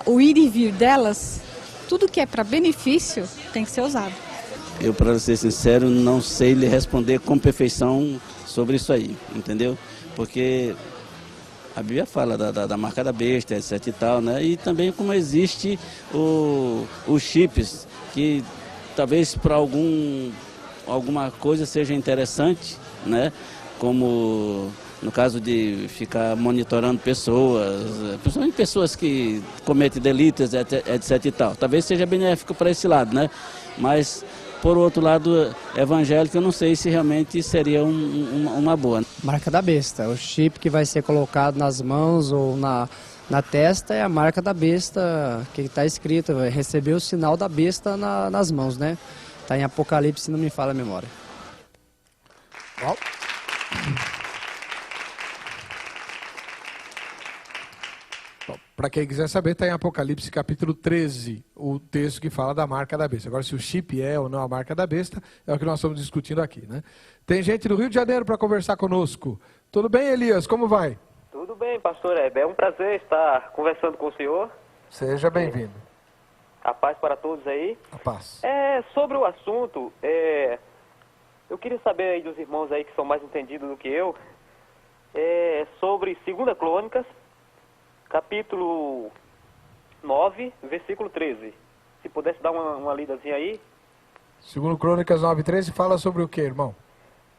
Speaker 15: o ir e vir delas, tudo que é para benefício tem que ser usado.
Speaker 16: Eu, para ser sincero, não sei lhe responder com perfeição sobre isso aí, entendeu? Porque a Bíblia fala da marca da besta, etc e tal, né? E também como existe os chips, que talvez para alguma coisa seja interessante, né? Como no caso de ficar monitorando pessoas, principalmente pessoas que cometem delitos, etc e tal. Talvez seja benéfico para esse lado, né? Mas por outro lado, evangélico, eu não sei se realmente seria uma boa.
Speaker 17: Marca da besta. O chip que vai ser colocado nas mãos ou na testa é a marca da besta que está escrito. Vai receber o sinal da besta nas mãos, né? Está em Apocalipse, se não me falha a memória.
Speaker 1: Bom. Para quem quiser saber, está em Apocalipse capítulo 13, o texto que fala da marca da besta. Agora, se o chip é ou não a marca da besta, é o que nós estamos discutindo aqui, né? Tem gente do Rio de Janeiro para conversar conosco. Tudo bem, Elias? Como vai?
Speaker 18: Tudo bem, pastor Heber. É um prazer estar conversando com o senhor.
Speaker 1: Seja bem-vindo.
Speaker 18: A paz para todos aí.
Speaker 1: A paz.
Speaker 18: Sobre o assunto, eu queria saber aí dos irmãos aí que são mais entendidos do que eu, sobre 2 Crônicas, capítulo 9, versículo 13. Se pudesse dar uma lidazinha aí.
Speaker 1: 2 Crônicas 9, 13 fala sobre o que, irmão?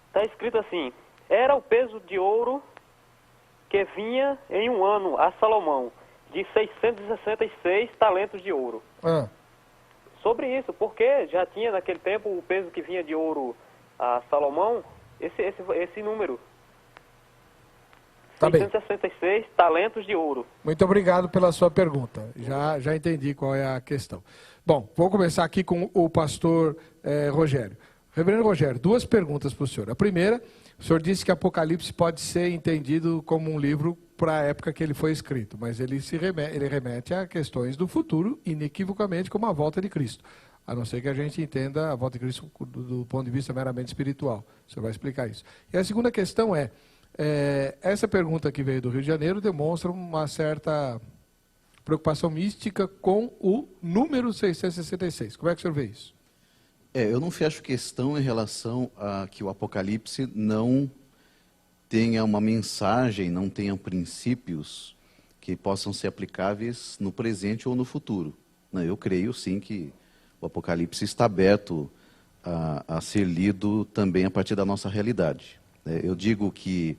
Speaker 18: Está escrito assim: era o peso de ouro que vinha em um ano a Salomão, de 666 talentos de ouro. Sobre isso, porque já tinha naquele tempo o peso que vinha de ouro a Salomão, esse número.
Speaker 1: Tá
Speaker 18: 666 talentos de ouro.
Speaker 1: Muito obrigado pela sua pergunta. Já entendi qual é a questão. Bom, vou começar aqui com o pastor Rogério. Reverendo Rogério, duas perguntas para o senhor. A primeira, o senhor disse que Apocalipse pode ser entendido como um livro para a época que ele foi escrito, mas ele remete a questões do futuro, inequivocamente, como a volta de Cristo. A não ser que a gente entenda a volta de Cristo do ponto de vista meramente espiritual. O senhor vai explicar isso. E a segunda questão essa pergunta que veio do Rio de Janeiro demonstra uma certa preocupação mística com o número 666. Como é que o senhor vê isso?
Speaker 2: Eu não fecho questão em relação a que o Apocalipse não tenha uma mensagem, não tenha princípios que possam ser aplicáveis no presente ou no futuro. Eu creio sim que o Apocalipse está aberto a ser lido também a partir da nossa realidade. Eu digo que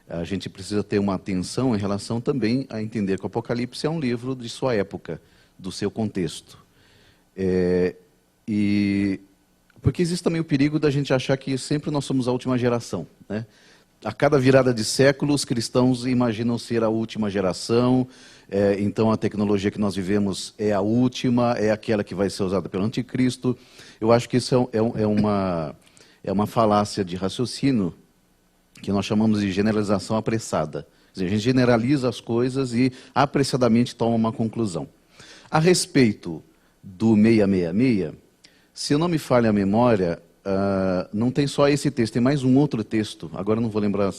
Speaker 2: a gente precisa ter uma atenção em relação também a entender que o Apocalipse é um livro de sua época, do seu contexto. Porque existe também o perigo da gente achar que sempre nós somos a última geração, né? A cada virada de século, os cristãos imaginam ser a última geração, então a tecnologia que nós vivemos é a última, é aquela que vai ser usada pelo anticristo. Eu acho que isso é uma falácia de raciocínio que nós chamamos de generalização apressada. Quer dizer, a gente generaliza as coisas e apressadamente toma uma conclusão. A respeito do 666, Se eu não me falha a memória, não tem só esse texto, tem mais um outro texto. Agora eu não vou lembrar,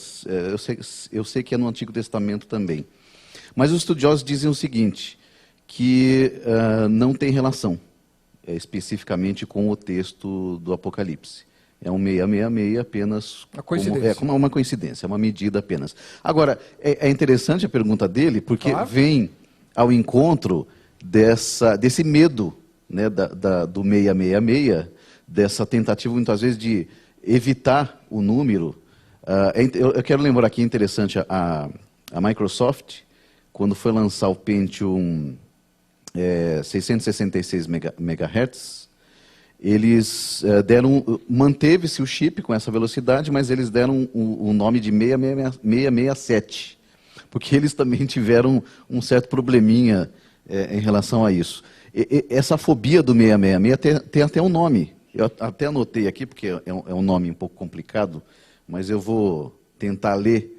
Speaker 2: eu sei que é no Antigo Testamento também. Mas os estudiosos dizem o seguinte, que não tem relação especificamente com o texto do Apocalipse. É um 666 apenas como uma coincidência, é uma medida apenas. Agora, é interessante a pergunta dele, porque vem ao encontro desse medo, né, do 666, dessa tentativa muitas vezes de evitar o número. Eu quero lembrar aqui, interessante, a Microsoft, quando foi lançar o Pentium 666 MHz, eles manteve-se o chip com essa velocidade, mas eles deram o nome de 667, porque eles também tiveram um certo probleminha em relação a isso. Essa fobia do 666 tem até um nome. Eu até anotei aqui, porque é um nome um pouco complicado, mas eu vou tentar ler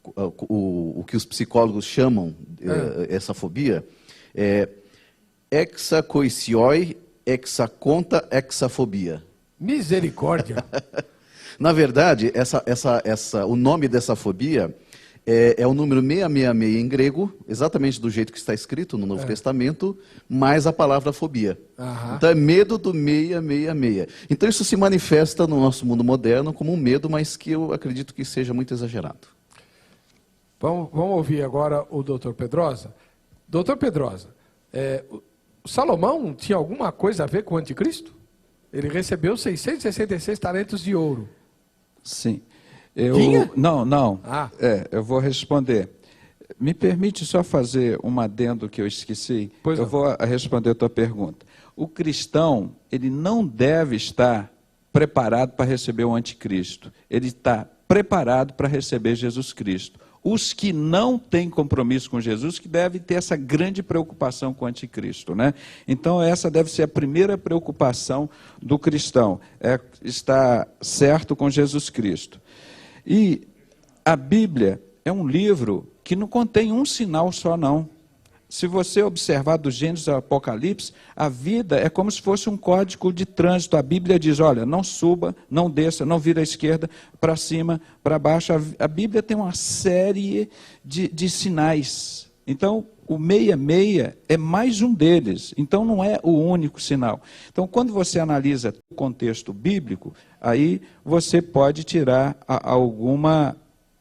Speaker 2: o que os psicólogos chamam essa fobia. Hexacoisioi hexaconta hexafobia.
Speaker 1: Misericórdia!
Speaker 2: Na verdade, o nome dessa fobia é o número 666 em grego, exatamente do jeito que está escrito no Novo Testamento, mais a palavra fobia. Então é medo do 666. Então isso se manifesta no nosso mundo moderno como um medo, mas que eu acredito que seja muito exagerado.
Speaker 1: Vamos ouvir agora o Dr. Pedrosa. Dr. Pedrosa, o Salomão tinha alguma coisa a ver com o anticristo? Ele recebeu 666 talentos de ouro.
Speaker 3: Sim.
Speaker 1: Tinha?
Speaker 3: Não. Eu vou responder. Me permite só fazer um adendo que eu esqueci? Eu vou responder a tua pergunta. O cristão, ele não deve estar preparado para receber o anticristo. Ele está preparado para receber Jesus Cristo. Os que não têm compromisso com Jesus, que devem ter essa grande preocupação com o anticristo, né? Então essa deve ser a primeira preocupação do cristão, é estar certo com Jesus Cristo. E a Bíblia é um livro que não contém um sinal só, não. Se você observar do Gênesis ao Apocalipse, a vida é como se fosse um código de trânsito. A Bíblia diz, olha, não suba, não desça, não vira à esquerda, para cima, para baixo. A Bíblia tem uma série de sinais. Então, o 66 é mais um deles. Então, não é o único sinal. Então, quando você analisa o contexto bíblico, aí você pode tirar alguma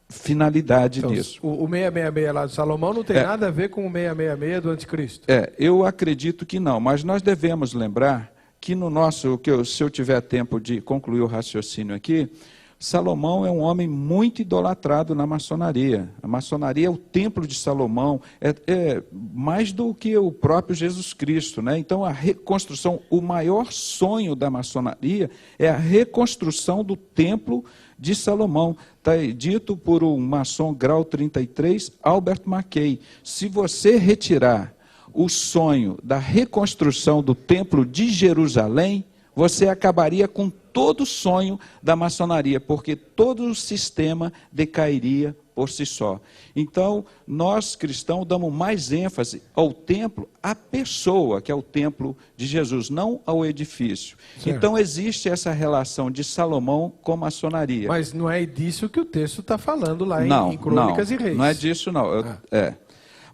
Speaker 3: finalidade disso.
Speaker 1: O 666 lá de Salomão não tem nada a ver com o 666 do anticristo?
Speaker 3: Eu acredito que não, mas nós devemos lembrar que no nosso, se eu tiver tempo de concluir o raciocínio aqui, Salomão é um homem muito idolatrado na maçonaria. A maçonaria é o templo de Salomão, é mais do que o próprio Jesus Cristo, né? Então a reconstrução, o maior sonho da maçonaria é a reconstrução do templo de Salomão. Está dito por um maçom grau 33, Albert Mackay. Se você retirar o sonho da reconstrução do templo de Jerusalém, você acabaria com todo o sonho da maçonaria, porque todo o sistema decairia por si só. Então, nós cristãos damos mais ênfase ao templo, à pessoa, que é o templo de Jesus, não ao edifício. Certo. Então, existe essa relação de Salomão com a maçonaria.
Speaker 1: Mas não é disso que o texto está falando lá em Crônicas e Reis.
Speaker 3: Não é disso, não.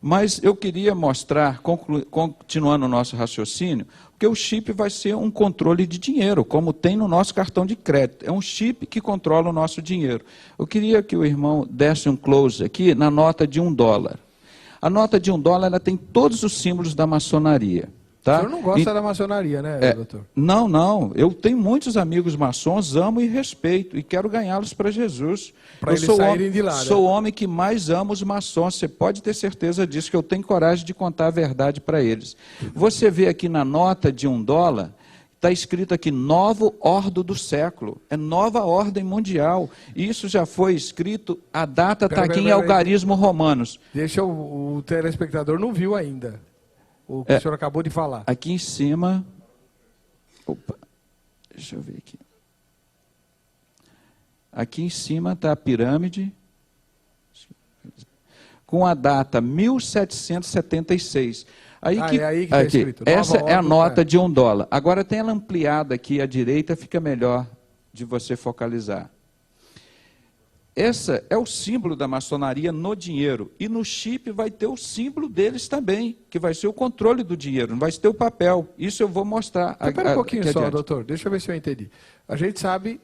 Speaker 3: Mas eu queria mostrar, continuando o nosso raciocínio, porque o chip vai ser um controle de dinheiro, como tem no nosso cartão de crédito. É um chip que controla o nosso dinheiro. Eu queria que o irmão desse um close aqui na nota de $1. A nota de $1 ela tem todos os símbolos da maçonaria. Tá?
Speaker 1: O senhor não gosta da maçonaria, né, doutor?
Speaker 3: Não. Eu tenho muitos amigos maçons, amo e respeito, e quero ganhá-los para Jesus.
Speaker 1: Para eles saírem de lá, né?
Speaker 3: Sou o homem que mais ama os maçons, você pode ter certeza disso, que eu tenho coragem de contar a verdade para eles. Você vê aqui na nota de $1, está escrito aqui, novo ordo do século, é nova ordem mundial. Isso já foi escrito, a data está aqui em algarismo romanos.
Speaker 1: Deixa o telespectador não viu ainda. O que o senhor acabou de falar.
Speaker 3: Aqui em cima... Opa, deixa eu ver aqui. Aqui em cima está a pirâmide, com a data 1776. Aí
Speaker 1: é aí que tá escrito, nova
Speaker 3: essa é a
Speaker 1: ordem,
Speaker 3: nota de $1. Agora tem ela ampliada aqui à direita, fica melhor de você focalizar. Esse é o símbolo da maçonaria no dinheiro. E no chip vai ter o símbolo deles também, que vai ser o controle do dinheiro, não vai ter o papel. Isso eu vou mostrar.
Speaker 1: Espera um pouquinho só, doutor, deixa eu ver se eu entendi. A gente sabe,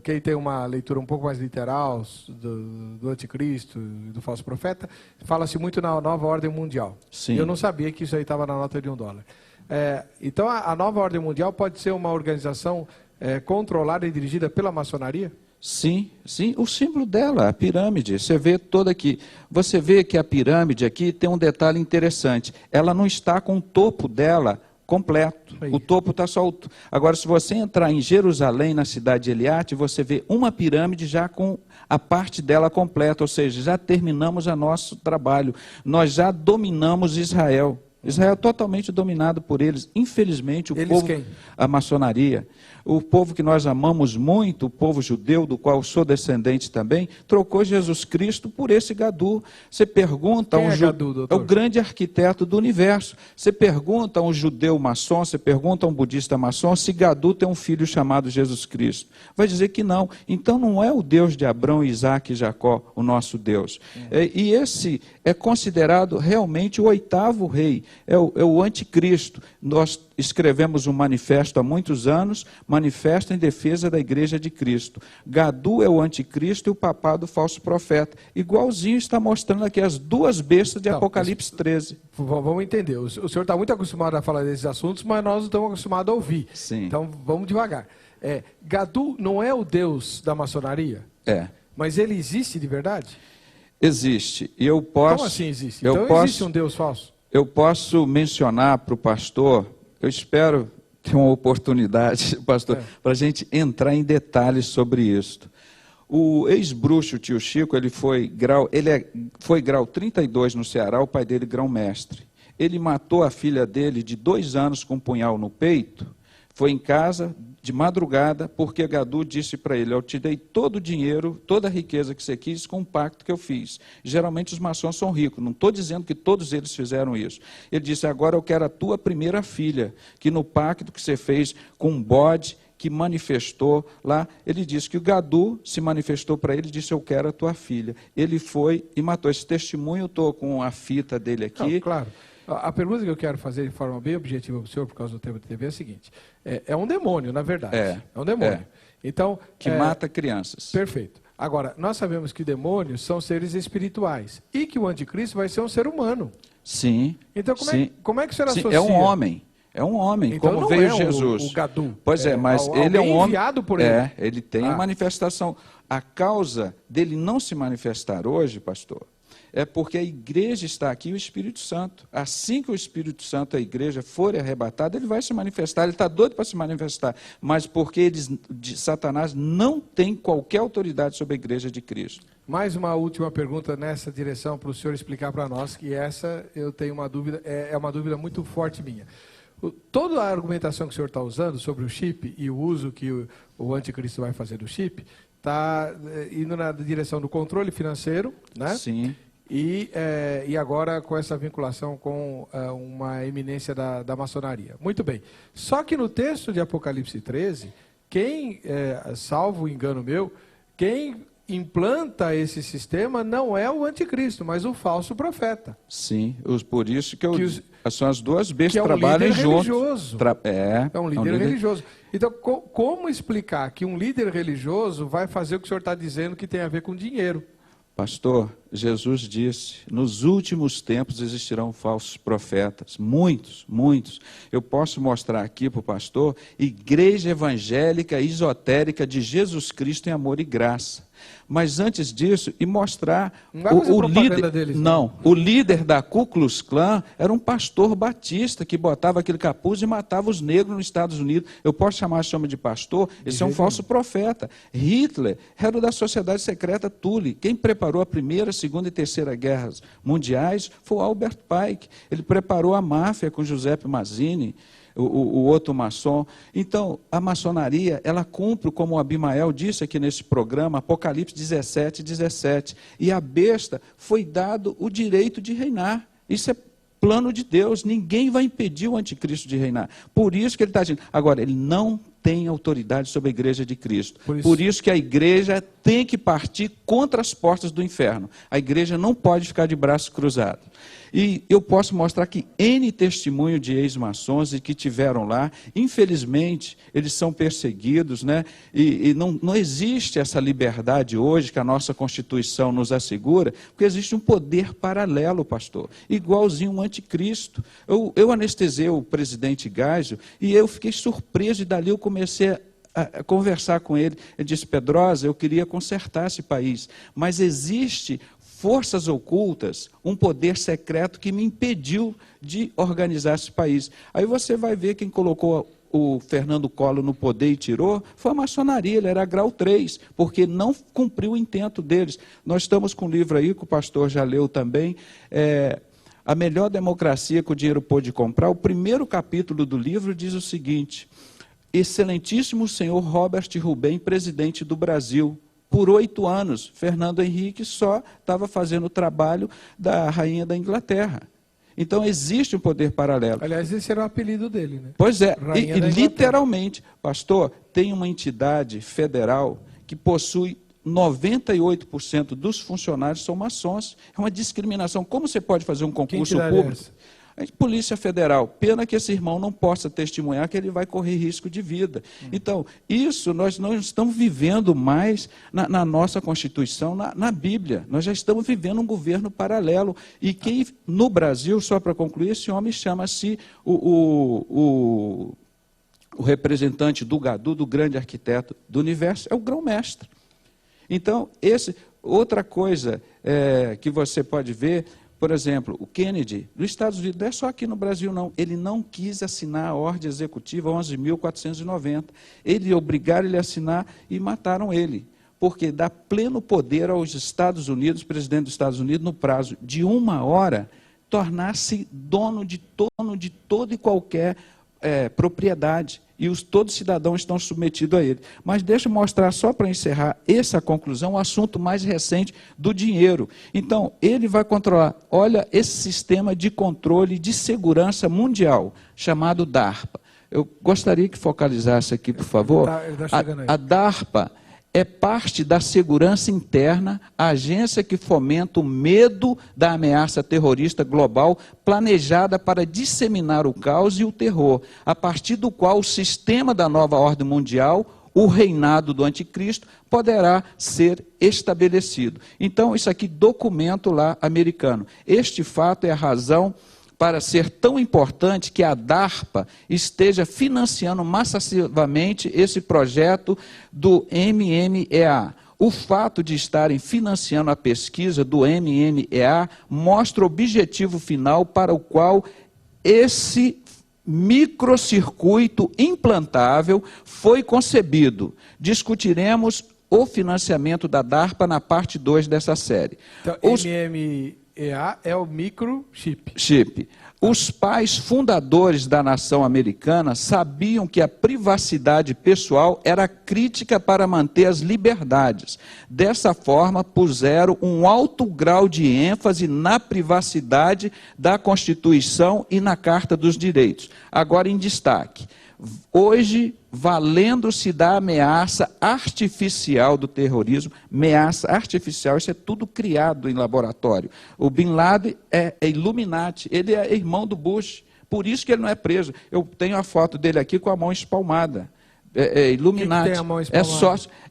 Speaker 1: quem tem uma leitura um pouco mais literal do anticristo e do falso profeta, fala-se muito na nova ordem mundial.
Speaker 3: Sim.
Speaker 1: Eu não sabia que isso aí estava na nota de $1. Então a nova ordem mundial pode ser uma organização controlada e dirigida pela maçonaria?
Speaker 3: Sim, sim, o símbolo dela, a pirâmide, você vê toda aqui. Você vê que a pirâmide aqui tem um detalhe interessante. Ela não está com o topo dela completo. Aí. O topo está solto. Agora, se você entrar em Jerusalém, na cidade de Eliate, você vê uma pirâmide já com a parte dela completa, ou seja, já terminamos o nosso trabalho. Nós já dominamos Israel. Israel é totalmente dominado por eles. Infelizmente, a maçonaria, o povo que nós amamos muito, o povo judeu, do qual sou descendente também, trocou Jesus Cristo por esse Gadu. Você pergunta a
Speaker 1: Gadu, doutor?
Speaker 3: É o grande arquiteto do universo. Você pergunta a um judeu maçom, você pergunta a um budista maçom se Gadu tem um filho chamado Jesus Cristo. Vai dizer que não. Então não é o Deus de Abraão, Isaac e Jacó, o nosso Deus. E esse é considerado realmente o 8º rei. É o anticristo. Nós escrevemos um manifesto há muitos anos, manifesto em defesa da igreja de Cristo. Gadu é o anticristo e o papado falso profeta. Igualzinho está mostrando aqui as duas bestas de Apocalipse 13.
Speaker 1: Vamos entender. O senhor está muito acostumado a falar desses assuntos, mas nós não estamos acostumados a ouvir.
Speaker 3: Sim.
Speaker 1: Então vamos devagar. Gadu não é o Deus da maçonaria? Mas ele existe de verdade?
Speaker 3: Existe. E eu posso...
Speaker 1: Como assim existe? Então existe um Deus falso?
Speaker 3: Eu posso mencionar para o pastor, eu espero ter uma oportunidade, pastor, para a gente entrar em detalhes sobre isso. O ex-bruxo tio Chico, ele foi grau 32 no Ceará, o pai dele grão-mestre. Ele matou a filha dele de 2 anos com um punhal no peito, foi em casa de madrugada, porque Gadu disse para ele: eu te dei todo o dinheiro, toda a riqueza que você quis com um pacto que eu fiz. Geralmente os maçons são ricos, não estou dizendo que todos eles fizeram isso. Ele disse: agora eu quero a tua primeira filha, que no pacto que você fez com um bode, que manifestou lá, ele disse que o Gadu se manifestou para ele e disse: eu quero a tua filha. Ele foi e matou. Esse testemunho, eu estou com a fita dele aqui.
Speaker 1: Não, claro. A pergunta que eu quero fazer de forma bem objetiva para o senhor, por causa do tempo de TV, é a seguinte: é um demônio, na verdade. É um demônio. Então,
Speaker 3: que mata crianças.
Speaker 1: Perfeito. Agora, nós sabemos que demônios são seres espirituais e que o anticristo vai ser um ser humano.
Speaker 3: Sim.
Speaker 1: Então, como é que o senhor associa?
Speaker 3: É um homem. É um homem,
Speaker 1: então,
Speaker 3: como
Speaker 1: não
Speaker 3: veio
Speaker 1: é
Speaker 3: Jesus.
Speaker 1: O Gadu.
Speaker 3: Pois mas ele é um homem.
Speaker 1: Enviado por ele.
Speaker 3: Ele tem a manifestação. A causa dele não se manifestar hoje, pastor, é porque a igreja está aqui e o Espírito Santo. Assim que o Espírito Santo, a igreja, for arrebatada, ele vai se manifestar. Ele está doido para se manifestar. Mas porque Satanás não tem qualquer autoridade sobre a igreja de Cristo.
Speaker 1: Mais uma última pergunta nessa direção para o senhor explicar para nós, que essa eu tenho uma dúvida, é uma dúvida muito forte minha. Toda a argumentação que o senhor está usando sobre o chip e o uso que o anticristo vai fazer do chip está indo na direção do controle financeiro, né?
Speaker 3: Sim.
Speaker 1: E agora com essa vinculação com uma eminência da maçonaria. Muito bem. Só que no texto de Apocalipse 13, salvo o engano meu, quem implanta esse sistema não é o anticristo, mas o falso profeta.
Speaker 3: Sim, por isso que são as duas bestas
Speaker 1: que
Speaker 3: trabalham juntos.
Speaker 1: É um líder religioso. Então, como explicar que um líder religioso vai fazer o que o senhor está dizendo que tem a ver com dinheiro?
Speaker 3: Pastor, Jesus disse: nos últimos tempos existirão falsos profetas, muitos, muitos. Eu posso mostrar aqui para o pastor, igreja evangélica esotérica de Jesus Cristo em amor e graça. Mas antes disso, e mostrar o líder deles, o líder da Ku Klux Klan era um pastor batista que botava aquele capuz e matava os negros nos Estados Unidos. Eu posso chamar esse homem de pastor? Esse é um falso profeta. Hitler era o da sociedade secreta Thule. Quem preparou a primeira, segunda e terceira guerras mundiais foi o Albert Pike. Ele preparou a máfia com Giuseppe Mazzini, o outro maçom. Então, a maçonaria, ela cumpre, como o Abimael disse aqui nesse programa, Apocalipse 17, 17. E a besta foi dado o direito de reinar. Isso é plano de Deus. Ninguém vai impedir o anticristo de reinar. Por isso que ele está dizendo. Agora, ele não tem autoridade sobre a igreja de Cristo. Por isso que a igreja tem que partir contra as portas do inferno. A igreja não pode ficar de braços cruzados. E eu posso mostrar que N testemunho de ex-maçons que tiveram lá, infelizmente, eles são perseguidos, né? E não existe essa liberdade hoje que a nossa Constituição nos assegura, porque existe um poder paralelo, pastor, igualzinho um anticristo. Eu anestesiei o presidente Geisel e eu fiquei surpreso, e dali eu comecei a conversar com ele. Ele disse: Pedrosa, eu queria consertar esse país, mas existe forças ocultas, um poder secreto que me impediu de organizar esse país. Aí você vai ver quem colocou o Fernando Collor no poder e tirou, foi a maçonaria, ele era grau 3, porque não cumpriu o intento deles. Nós estamos com um livro aí, que o pastor já leu também, A Melhor Democracia que o Dinheiro Pôde Comprar. O primeiro capítulo do livro diz o seguinte: Excelentíssimo senhor Robert Rubem, presidente do Brasil, por 8 anos, Fernando Henrique só estava fazendo o trabalho da rainha da Inglaterra. Então, existe um poder paralelo.
Speaker 1: Aliás, esse era o apelido dele, né?
Speaker 3: Pois é, e literalmente, pastor, tem uma entidade federal que possui 98% dos funcionários são maçons. É uma discriminação. Como você pode fazer um concurso público? Polícia Federal. Pena que esse irmão não possa testemunhar, que ele vai correr risco de vida. Então, isso nós não estamos vivendo mais na nossa Constituição, na Bíblia. Nós já estamos vivendo um governo paralelo. E quem, no Brasil, só para concluir, esse homem chama-se o representante do Gadu, do grande arquiteto do universo, é o grão-mestre. Então, outra coisa que você pode ver, por exemplo, o Kennedy, nos Estados Unidos, não é só aqui no Brasil não, ele não quis assinar a ordem executiva 11.490. Obrigaram ele a assinar e mataram ele, porque dá pleno poder aos Estados Unidos, presidente dos Estados Unidos, no prazo de 1 hora, tornar-se dono de toda e qualquer propriedade. E todos os cidadãos estão submetidos a ele. Mas deixa eu mostrar, só para encerrar essa conclusão, o assunto mais recente do dinheiro. Então, ele vai controlar, olha, esse sistema de controle de segurança mundial, chamado DARPA. Eu gostaria que focalizasse aqui, por favor. A DARPA é parte da segurança interna, a agência que fomenta o medo da ameaça terrorista global, planejada para disseminar o caos e o terror, a partir do qual o sistema da nova ordem mundial, o reinado do anticristo, poderá ser estabelecido. Então, isso aqui, documento lá americano. Este fato é a razão para ser tão importante que a DARPA esteja financiando massivamente esse projeto do MMEA. O fato de estarem financiando a pesquisa do MMEA mostra o objetivo final para o qual esse microcircuito implantável foi concebido. Discutiremos o financiamento da DARPA na parte 2 dessa série.
Speaker 1: Então, MMEA é o microchip.
Speaker 3: Os pais fundadores da nação americana sabiam que a privacidade pessoal era crítica para manter as liberdades. Dessa forma, puseram um alto grau de ênfase na privacidade da Constituição e na Carta dos Direitos. Agora, em destaque. Hoje, valendo-se da ameaça artificial do terrorismo, ameaça artificial, isso é tudo criado em laboratório. O Bin Laden é Illuminati, ele é irmão do Bush, por isso que ele não é preso. Eu tenho a foto dele aqui com a mão espalmada. Illuminati,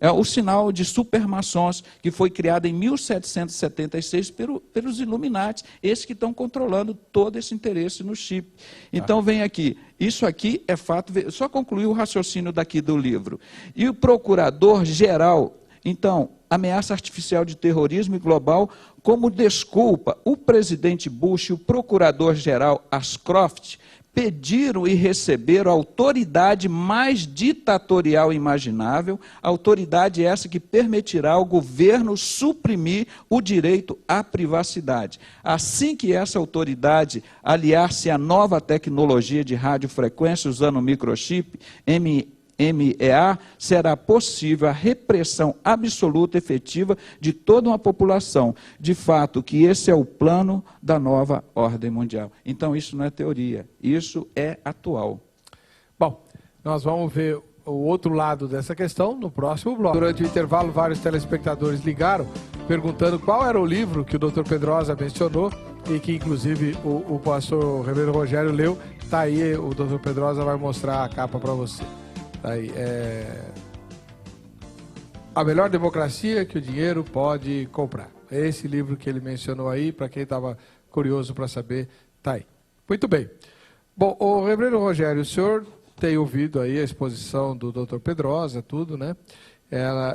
Speaker 3: é o sinal de supermaçons que foi criado em 1776 pelos Illuminati, esses que estão controlando todo esse interesse no chip. Então vem aqui, isso aqui é fato, só concluir o raciocínio daqui do livro. E o procurador-geral, então, ameaça artificial de terrorismo global, como desculpa, o presidente Bush e o procurador-geral Ashcroft pediram e receberam a autoridade mais ditatorial imaginável, autoridade essa que permitirá ao governo suprimir o direito à privacidade. Assim que essa autoridade aliar-se à nova tecnologia de radiofrequência usando o microchip, MEA, será possível a repressão absoluta, efetiva, de toda uma população. De fato, que esse é o plano da nova ordem mundial. Então, isso não é teoria, isso é atual.
Speaker 1: Bom, nós vamos ver o outro lado dessa questão no próximo bloco. Durante o intervalo, vários telespectadores ligaram perguntando qual era o livro que o Dr. Pedrosa mencionou e que, inclusive, o pastor Reverendo Rogério leu. Está aí, o Dr. Pedrosa vai mostrar a capa para você. Tá aí, A Melhor Democracia que o Dinheiro Pode Comprar. É esse livro que ele mencionou aí, para quem estava curioso para saber, está aí. Muito bem. Bom, o Reverendo Rogério, o senhor tem ouvido aí a exposição do Dr. Pedrosa, tudo, né?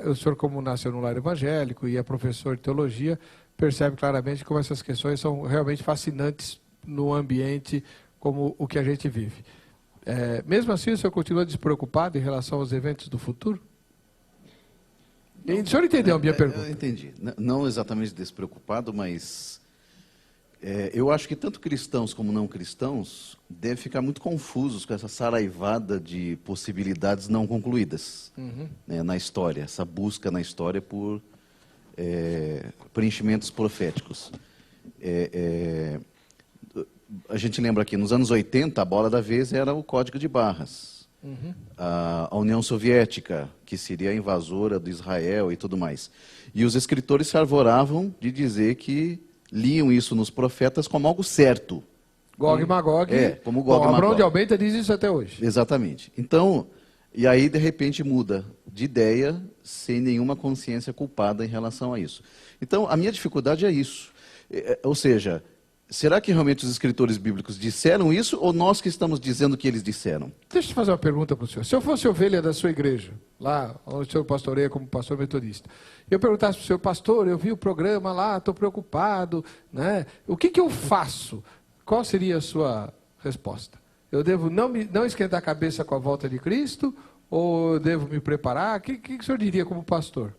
Speaker 1: O senhor, como nasceu no lar evangélico e é professor de teologia, percebe claramente como essas questões são realmente fascinantes no ambiente como o que a gente vive. Mesmo assim, o senhor continua despreocupado em relação aos eventos do futuro? O senhor entendeu a minha pergunta?
Speaker 2: Eu entendi. Não exatamente despreocupado, mas eu acho que tanto cristãos como não cristãos devem ficar muito confusos com essa saraivada de possibilidades não concluídas na história, essa busca na história por preenchimentos proféticos. A gente lembra que nos anos 80 a bola da vez era o Código de Barras. A União Soviética, que seria a invasora do Israel e tudo mais. E os escritores se arvoravam de dizer que liam isso nos profetas como algo certo.
Speaker 1: Gog e Magog.
Speaker 2: Como Gog e Magog.
Speaker 1: Abraão de Almeida diz isso até hoje.
Speaker 2: Exatamente. Então, e aí de repente muda de ideia sem nenhuma consciência culpada em relação a isso. Então, a minha dificuldade é isso. Ou seja, será que realmente os escritores bíblicos disseram isso ou nós que estamos dizendo que eles disseram?
Speaker 1: Deixa eu fazer uma pergunta para o senhor. Se eu fosse ovelha da sua igreja, lá onde o senhor pastoreia como pastor metodista, e eu perguntasse para o senhor, pastor, eu vi o programa lá, estou preocupado, né? O que eu faço? Qual seria a sua resposta? Eu devo não esquentar a cabeça com a volta de Cristo ou eu devo me preparar? O que o senhor diria como pastor?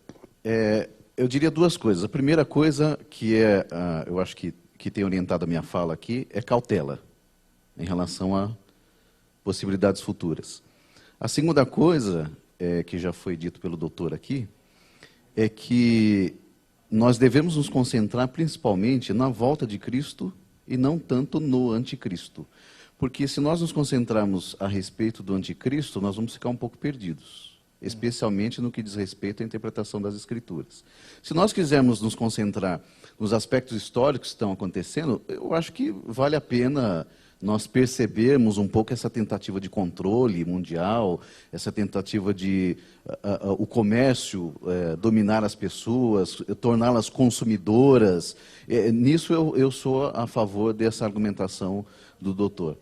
Speaker 2: Eu diria duas coisas. A primeira coisa que eu acho que tem orientado a minha fala aqui, é cautela em relação a possibilidades futuras. A segunda coisa, que já foi dito pelo doutor aqui, é que nós devemos nos concentrar principalmente na volta de Cristo e não tanto no anticristo. Porque se nós nos concentrarmos a respeito do anticristo, nós vamos ficar um pouco perdidos, especialmente no que diz respeito à interpretação das Escrituras. Se nós quisermos nos concentrar nos aspectos históricos que estão acontecendo, eu acho que vale a pena nós percebermos um pouco essa tentativa de controle mundial, essa tentativa de o comércio dominar as pessoas, torná-las consumidoras. Nisso eu sou a favor dessa argumentação do doutor.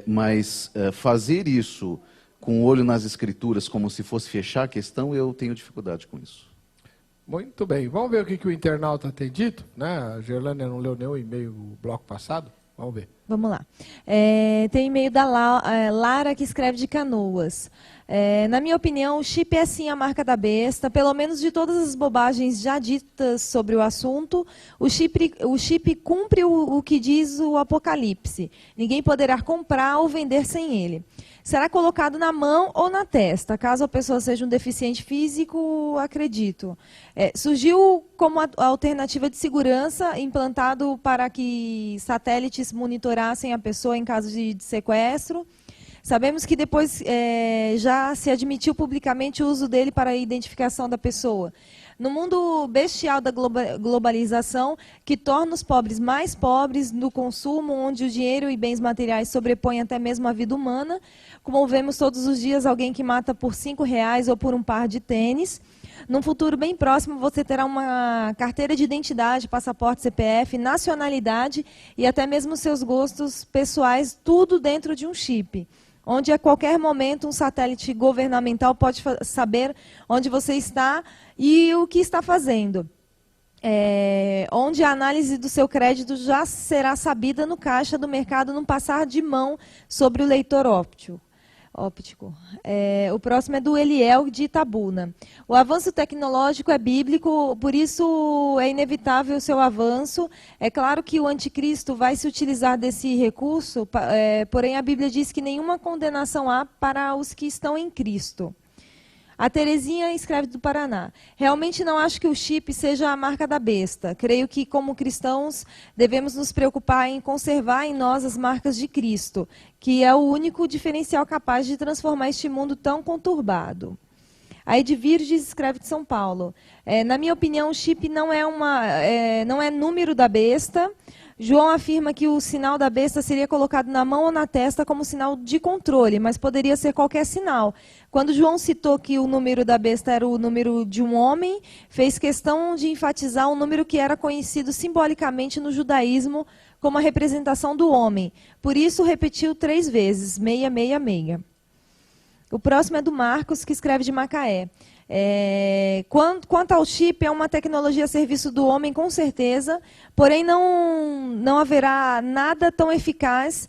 Speaker 2: Mas fazer isso com o olho nas Escrituras, como se fosse fechar a questão, eu tenho dificuldade com isso.
Speaker 1: Muito bem. Vamos ver o que o internauta tem dito, né? A Gerlânia não leu nenhum e-mail no bloco passado. Vamos ver.
Speaker 7: Vamos lá. Tem e-mail da Lara, que escreve de Canoas. Na minha opinião, o chip é sim a marca da besta. Pelo menos de todas as bobagens já ditas sobre o assunto, o chip cumpre o que diz o Apocalipse. Ninguém poderá comprar ou vender sem ele. Será colocado na mão ou na testa, caso a pessoa seja um deficiente físico, acredito. Surgiu como alternativa de segurança, implantado para que satélites monitorassem a pessoa em caso de sequestro. Sabemos que depois já se admitiu publicamente o uso dele para a identificação da pessoa. No mundo bestial da globalização, que torna os pobres mais pobres no consumo, onde o dinheiro e bens materiais sobrepõem até mesmo a vida humana, como vemos todos os dias alguém que mata por R$5 ou por um par de tênis. Num futuro bem próximo, você terá uma carteira de identidade, passaporte, CPF, nacionalidade e até mesmo seus gostos pessoais, tudo dentro de um chip, onde a qualquer momento um satélite governamental pode saber onde você está e o que está fazendo. Onde a análise do seu crédito já será sabida no caixa do mercado num passar de mão sobre o leitor óptico. óptico. O próximo é do Eliel de Itabuna. O avanço tecnológico é bíblico, por isso é inevitável o seu avanço. É claro que o anticristo vai se utilizar desse recurso, porém a Bíblia diz que nenhuma condenação há para os que estão em Cristo. A Terezinha escreve do Paraná. Realmente não acho que o chip seja a marca da besta. Creio que, como cristãos, devemos nos preocupar em conservar em nós as marcas de Cristo, que é o único diferencial capaz de transformar este mundo tão conturbado. A Edvirges escreve de São Paulo. Na minha opinião, o chip não é número da besta. João afirma que o sinal da besta seria colocado na mão ou na testa como sinal de controle, mas poderia ser qualquer sinal. Quando João citou que o número da besta era o número de um homem, fez questão de enfatizar um número que era conhecido simbolicamente no judaísmo como a representação do homem. Por isso, repetiu 3 vezes, 666. O próximo é do Marcos, que escreve de Macaé. Quanto ao chip, é uma tecnologia a serviço do homem, com certeza, porém não haverá nada tão eficaz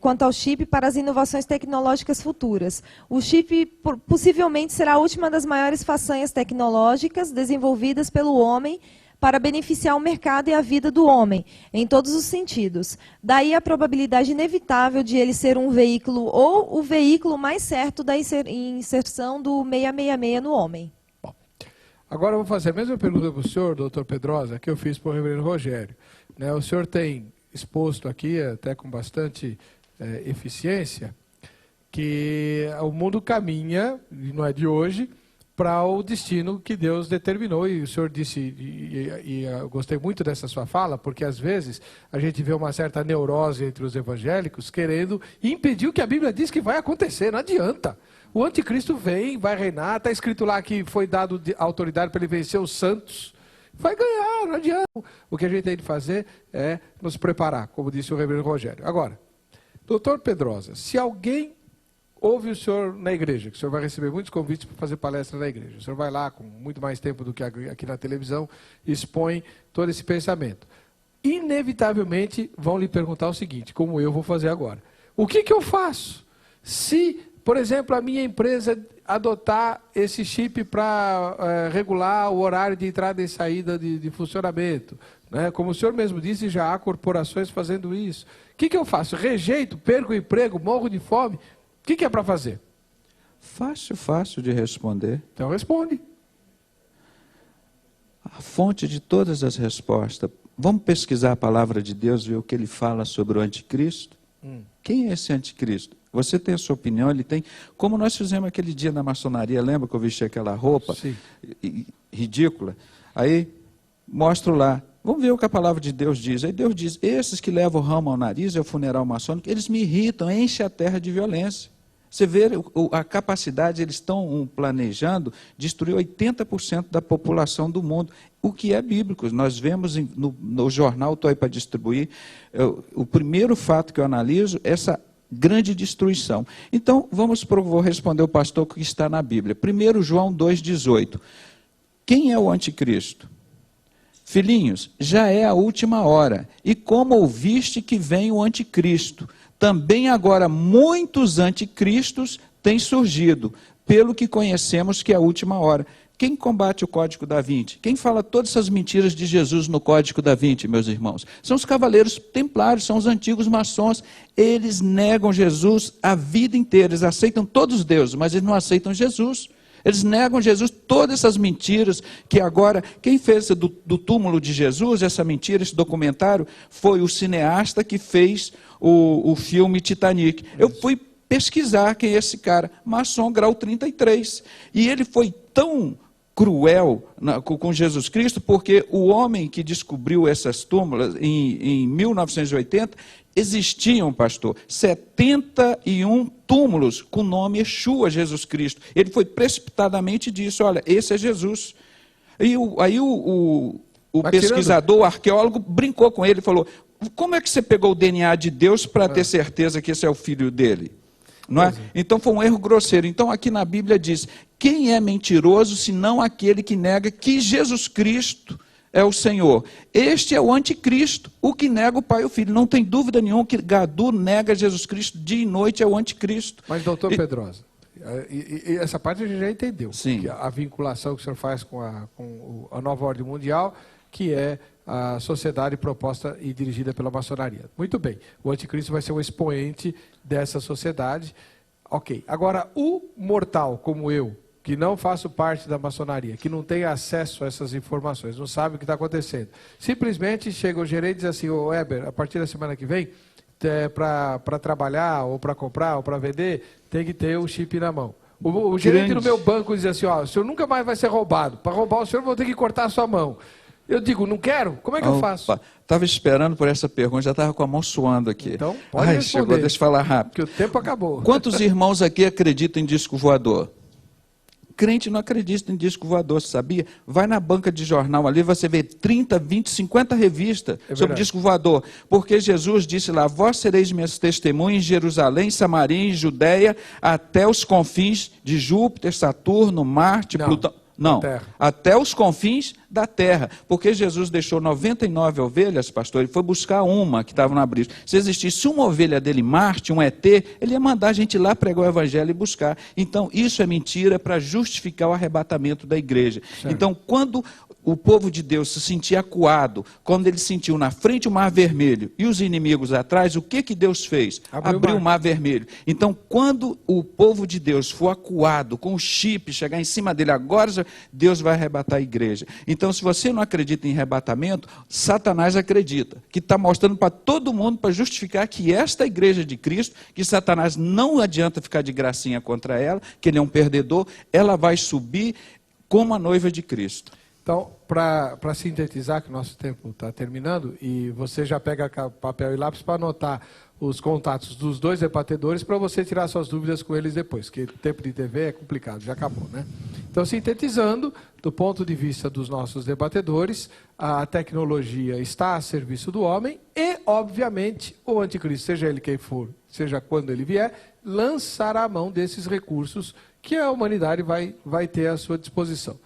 Speaker 7: quanto ao chip para as inovações tecnológicas futuras. O chip possivelmente será a última das maiores façanhas tecnológicas desenvolvidas pelo homem para beneficiar o mercado e a vida do homem, em todos os sentidos. Daí a probabilidade inevitável de ele ser um veículo ou o veículo mais certo da inserção do 666 no homem.
Speaker 1: Bom, agora eu vou fazer a mesma pergunta para o senhor, doutor Pedrosa, que eu fiz para o reverendo Rogério. O senhor tem exposto aqui, até com bastante eficiência, que o mundo caminha, e não é de hoje, para o destino que Deus determinou. E o senhor disse, e eu gostei muito dessa sua fala, porque às vezes a gente vê uma certa neurose entre os evangélicos querendo impedir o que a Bíblia diz que vai acontecer. Não adianta. O anticristo vem, vai reinar, está escrito lá que foi dado autoridade para ele vencer os santos. Vai ganhar, não adianta. O que a gente tem de fazer é nos preparar, como disse o reverendo Rogério. Agora, doutor Pedrosa, se alguém ouve o senhor na igreja, que o senhor vai receber muitos convites para fazer palestra na igreja. O senhor vai lá com muito mais tempo do que aqui na televisão, expõe todo esse pensamento. Inevitavelmente vão lhe perguntar o seguinte, como eu vou fazer agora. O que eu faço se, por exemplo, a minha empresa adotar esse chip para regular o horário de entrada e saída de funcionamento? Como o senhor mesmo disse, já há corporações fazendo isso. O que eu faço? Rejeito, perco o emprego, morro de fome? O que é para fazer?
Speaker 3: Fácil de responder.
Speaker 1: Então responde.
Speaker 3: A fonte de todas as respostas. Vamos pesquisar a palavra de Deus, ver o que ele fala sobre o anticristo? Quem é esse anticristo? Você tem a sua opinião, ele tem... Como nós fizemos aquele dia na maçonaria, lembra que eu vesti aquela roupa ridícula? Aí, mostro lá. Vamos ver o que a palavra de Deus diz. Aí Deus diz, esses que levam o ramo ao nariz, é o funeral maçônico, eles me irritam, enchem a terra de violência. Você vê a capacidade, eles estão planejando destruir 80% da população do mundo, o que é bíblico. Nós vemos no jornal, estou aí para distribuir, o primeiro fato que eu analiso, essa grande destruição. Então, vou responder o pastor que está na Bíblia. 1 João 2,18. Quem é o anticristo? Filhinhos, já é a última hora, e como ouviste que vem o anticristo, também agora muitos anticristos têm surgido, pelo que conhecemos que é a última hora. Quem combate o Código da Vinci? Quem fala todas essas mentiras de Jesus no Código da Vinci, meus irmãos? São os cavaleiros templários, são os antigos maçons. Eles negam Jesus a vida inteira, eles aceitam todos os deuses, mas eles não aceitam Jesus. Eles negam Jesus, todas essas mentiras que agora, quem fez do túmulo de Jesus, essa mentira, esse documentário, foi o cineasta que fez o filme Titanic. Eu fui pesquisar quem é esse cara, maçom grau 33. E ele foi tão cruel com Jesus Cristo, porque o homem que descobriu essas túmulas em 1980, existiam, pastor, 71 túmulos com o nome Yeshua, Jesus Cristo. Ele foi precipitadamente disse, olha, esse é Jesus. E aí o pesquisador, o arqueólogo, brincou com ele e falou, como é que você pegou o DNA de Deus para ter certeza que esse é o filho dele? Não é? Então foi um erro grosseiro. Então aqui na Bíblia diz, quem é mentiroso senão aquele que nega que Jesus Cristo é o Senhor. Este é o anticristo, o que nega o Pai e o Filho. Não tem dúvida nenhuma que Gadu nega Jesus Cristo dia e noite, é o anticristo.
Speaker 1: Mas, doutor Pedrosa, e essa parte a gente já entendeu.
Speaker 3: Sim.
Speaker 1: Que a vinculação que o senhor faz com a nova ordem mundial, que é a sociedade proposta e dirigida pela maçonaria. Muito bem, o anticristo vai ser um expoente dessa sociedade. Ok, agora o mortal como eu, que não faço parte da maçonaria, que não tem acesso a essas informações, não sabe o que está acontecendo, simplesmente chega o gerente e diz assim: ô Weber, a partir da semana que vem, para trabalhar, ou para comprar, ou para vender, tem que ter o chip na mão. O gerente do meu banco diz assim: ó, o senhor nunca mais vai ser roubado, para roubar o senhor vou ter que cortar a sua mão. Eu digo, não quero? Como é que eu faço?
Speaker 3: Estava esperando por essa pergunta, já estava com a mão suando aqui.
Speaker 1: Então, pode responder,
Speaker 3: chegou, deixa eu falar rápido.
Speaker 1: Porque o tempo acabou.
Speaker 3: Quantos irmãos aqui acreditam em disco voador? Crente não acredita em disco voador, sabia? Vai na banca de jornal ali, você vê 30, 20, 50 revistas sobre disco voador. Porque Jesus disse lá: vós sereis minhas testemunhas em Jerusalém, Samaria e Judéia, até os confins de Júpiter, Saturno, Marte, Plutão. Não, até os confins da terra, porque Jesus deixou 99 ovelhas, pastor, ele foi buscar uma que estava no abrigo. Se existisse uma ovelha dele, Marte, um ET, ele ia mandar a gente lá pregar o evangelho e buscar. Então, isso é mentira para justificar o arrebatamento da igreja. Certo. Então, quando o povo de Deus se sentia acuado, quando ele sentiu na frente o mar vermelho e os inimigos atrás, o que Deus fez? Abriu o mar vermelho. Então, quando o povo de Deus for acuado, com o chip, chegar em cima dele, agora Deus vai arrebatar a igreja. Então, se você não acredita em arrebatamento, Satanás acredita, que está mostrando para todo mundo, para justificar que esta igreja de Cristo, que Satanás não adianta ficar de gracinha contra ela, que ele é um perdedor, ela vai subir como a noiva de Cristo.
Speaker 1: Então, para sintetizar, que o nosso tempo está terminando, e você já pega papel e lápis para anotar os contatos dos dois debatedores para você tirar suas dúvidas com eles depois, porque o tempo de TV é complicado, já acabou, né? Então, sintetizando, do ponto de vista dos nossos debatedores, a tecnologia está a serviço do homem e, obviamente, o anticristo, seja ele quem for, seja quando ele vier, lançará a mão desses recursos que a humanidade vai ter à sua disposição.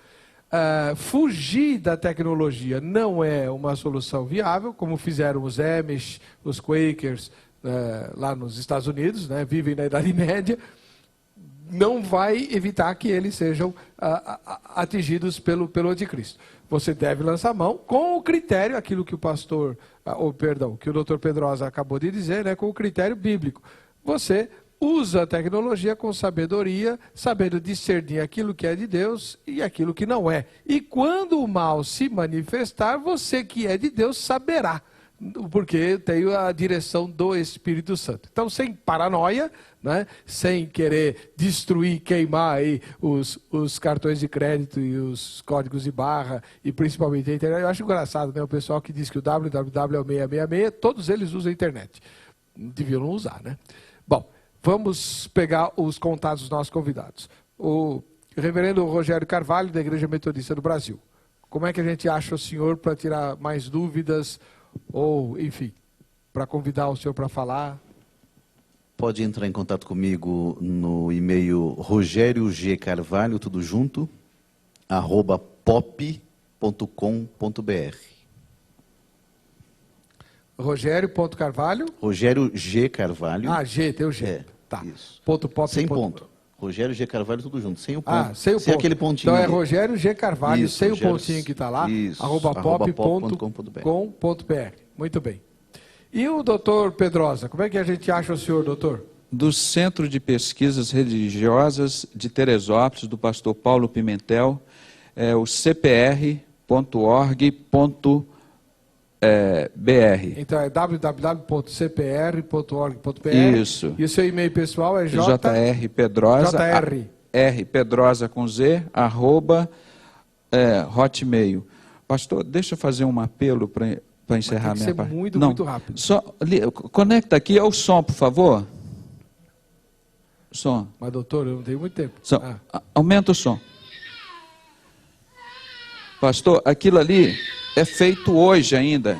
Speaker 1: Fugir da tecnologia não é uma solução viável, como fizeram os Amish, os Quakers, lá nos Estados Unidos, né, vivem na Idade Média, não vai evitar que eles sejam atingidos pelo anticristo. Você deve lançar mão com o critério, aquilo que o pastor, que o doutor Pedrosa acabou de dizer, né, com o critério bíblico. Você usa a tecnologia com sabedoria, sabendo discernir aquilo que é de Deus e aquilo que não é. E quando o mal se manifestar, você que é de Deus saberá, porque tem a direção do Espírito Santo. Então, sem paranoia, né, sem querer destruir, queimar aí os cartões de crédito e os códigos de barra, e principalmente a internet. Eu acho engraçado, né, o pessoal que diz que o www é o 666, todos eles usam a internet. Deviam não usar, né? Bom, vamos pegar os contatos dos nossos convidados. O reverendo Rogério Carvalho, da Igreja Metodista do Brasil. Como é que a gente acha o senhor para tirar mais dúvidas, ou, enfim, para convidar o senhor para falar?
Speaker 2: Pode entrar em contato comigo no e-mail rogeriogcarvalho, tudo junto, @pop.com.br.
Speaker 1: Rogério.carvalho?
Speaker 2: Rogério G. Carvalho.
Speaker 1: G, tem o G. Tá.
Speaker 2: Isso.
Speaker 1: .pop.
Speaker 2: Sem ponto. Rogério G. Carvalho, tudo junto, sem o ponto.
Speaker 1: Sem o ponto.
Speaker 2: Aquele pontinho.
Speaker 1: Então é
Speaker 2: ali.
Speaker 1: Rogério G. Carvalho,
Speaker 2: isso,
Speaker 1: sem o pontinho que está lá, @pop.com.br. Muito bem. E o doutor Pedrosa, como é que a gente acha o senhor, doutor?
Speaker 3: Do Centro de Pesquisas Religiosas de Teresópolis, do pastor Paulo Pimentel, é o cpr.org.br.
Speaker 1: Então é www.cpr.org.br.
Speaker 3: Isso.
Speaker 1: E o seu e-mail pessoal é
Speaker 3: jrpedrosa, Pedrosa com Z, @hotmail. Pastor, deixa eu fazer um apelo para encerrar minha parte.
Speaker 1: Muito rápido.
Speaker 3: Só, conecta aqui ao som, por favor. Som.
Speaker 1: Mas, doutor, eu não tenho muito tempo.
Speaker 3: Aumenta o som. Pastor, aquilo ali é feito hoje ainda,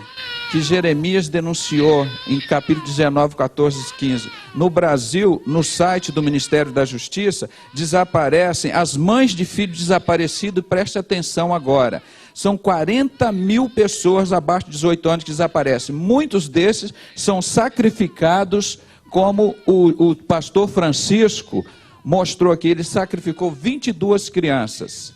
Speaker 3: que Jeremias denunciou em capítulo 19, 14 e 15. No Brasil, no site do Ministério da Justiça, desaparecem as mães de filhos desaparecidos, preste atenção agora. São 40 mil pessoas abaixo de 18 anos que desaparecem. Muitos desses são sacrificados, como o pastor Francisco mostrou aqui. Ele sacrificou 22 crianças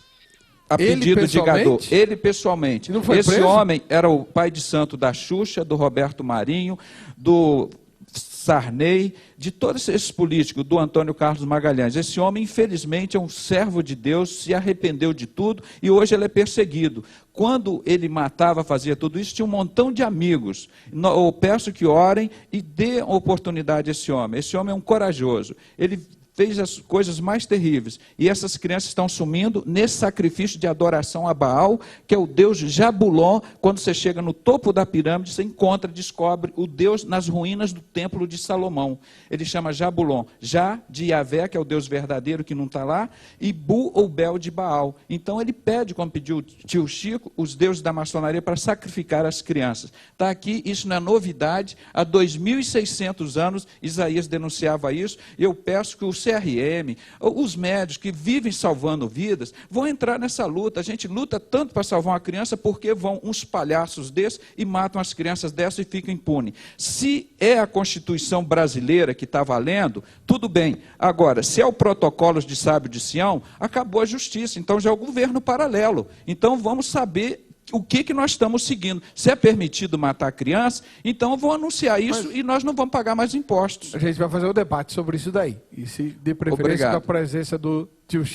Speaker 3: a pedido de Gadot. Ele pessoalmente. Esse
Speaker 1: preso?
Speaker 3: homem era o pai de santo da Xuxa, do Roberto Marinho, do Sarney, de todos esses políticos, do Antônio Carlos Magalhães. Esse homem, infelizmente, é um servo de Deus, se arrependeu de tudo e hoje ele é perseguido. Quando ele matava, fazia tudo isso, tinha um montão de amigos. Eu peço que orem e dê oportunidade a esse homem. Esse homem é um corajoso. Ele fez as coisas mais terríveis. E essas crianças estão sumindo nesse sacrifício de adoração a Baal, que é o deus Jabulon. Quando você chega no topo da pirâmide, você encontra, descobre o deus nas ruínas do templo de Salomão. Ele chama Jabulon. Já de Yahvé, que é o deus verdadeiro que não está lá, e Bu ou Bel de Baal. Então ele pede, como pediu o tio Chico, os deuses da maçonaria para sacrificar as crianças. Está aqui, isso não é novidade. Há 2.600 anos, Isaías denunciava isso, e eu peço que o CRM, os médicos que vivem salvando vidas, vão entrar nessa luta. A gente luta tanto para salvar uma criança porque vão uns palhaços desses e matam as crianças dessas e ficam impunes. Se é a Constituição brasileira que está valendo, tudo bem. Agora, se é o protocolo de Sábio de Sião, acabou a justiça. Então já é o governo paralelo. Então vamos saber o que nós estamos seguindo. Se é permitido matar criança, então vão anunciar isso e nós não vamos pagar mais impostos.
Speaker 1: A gente vai fazer um debate sobre isso daí. E se de preferência com a presença do tio Chico.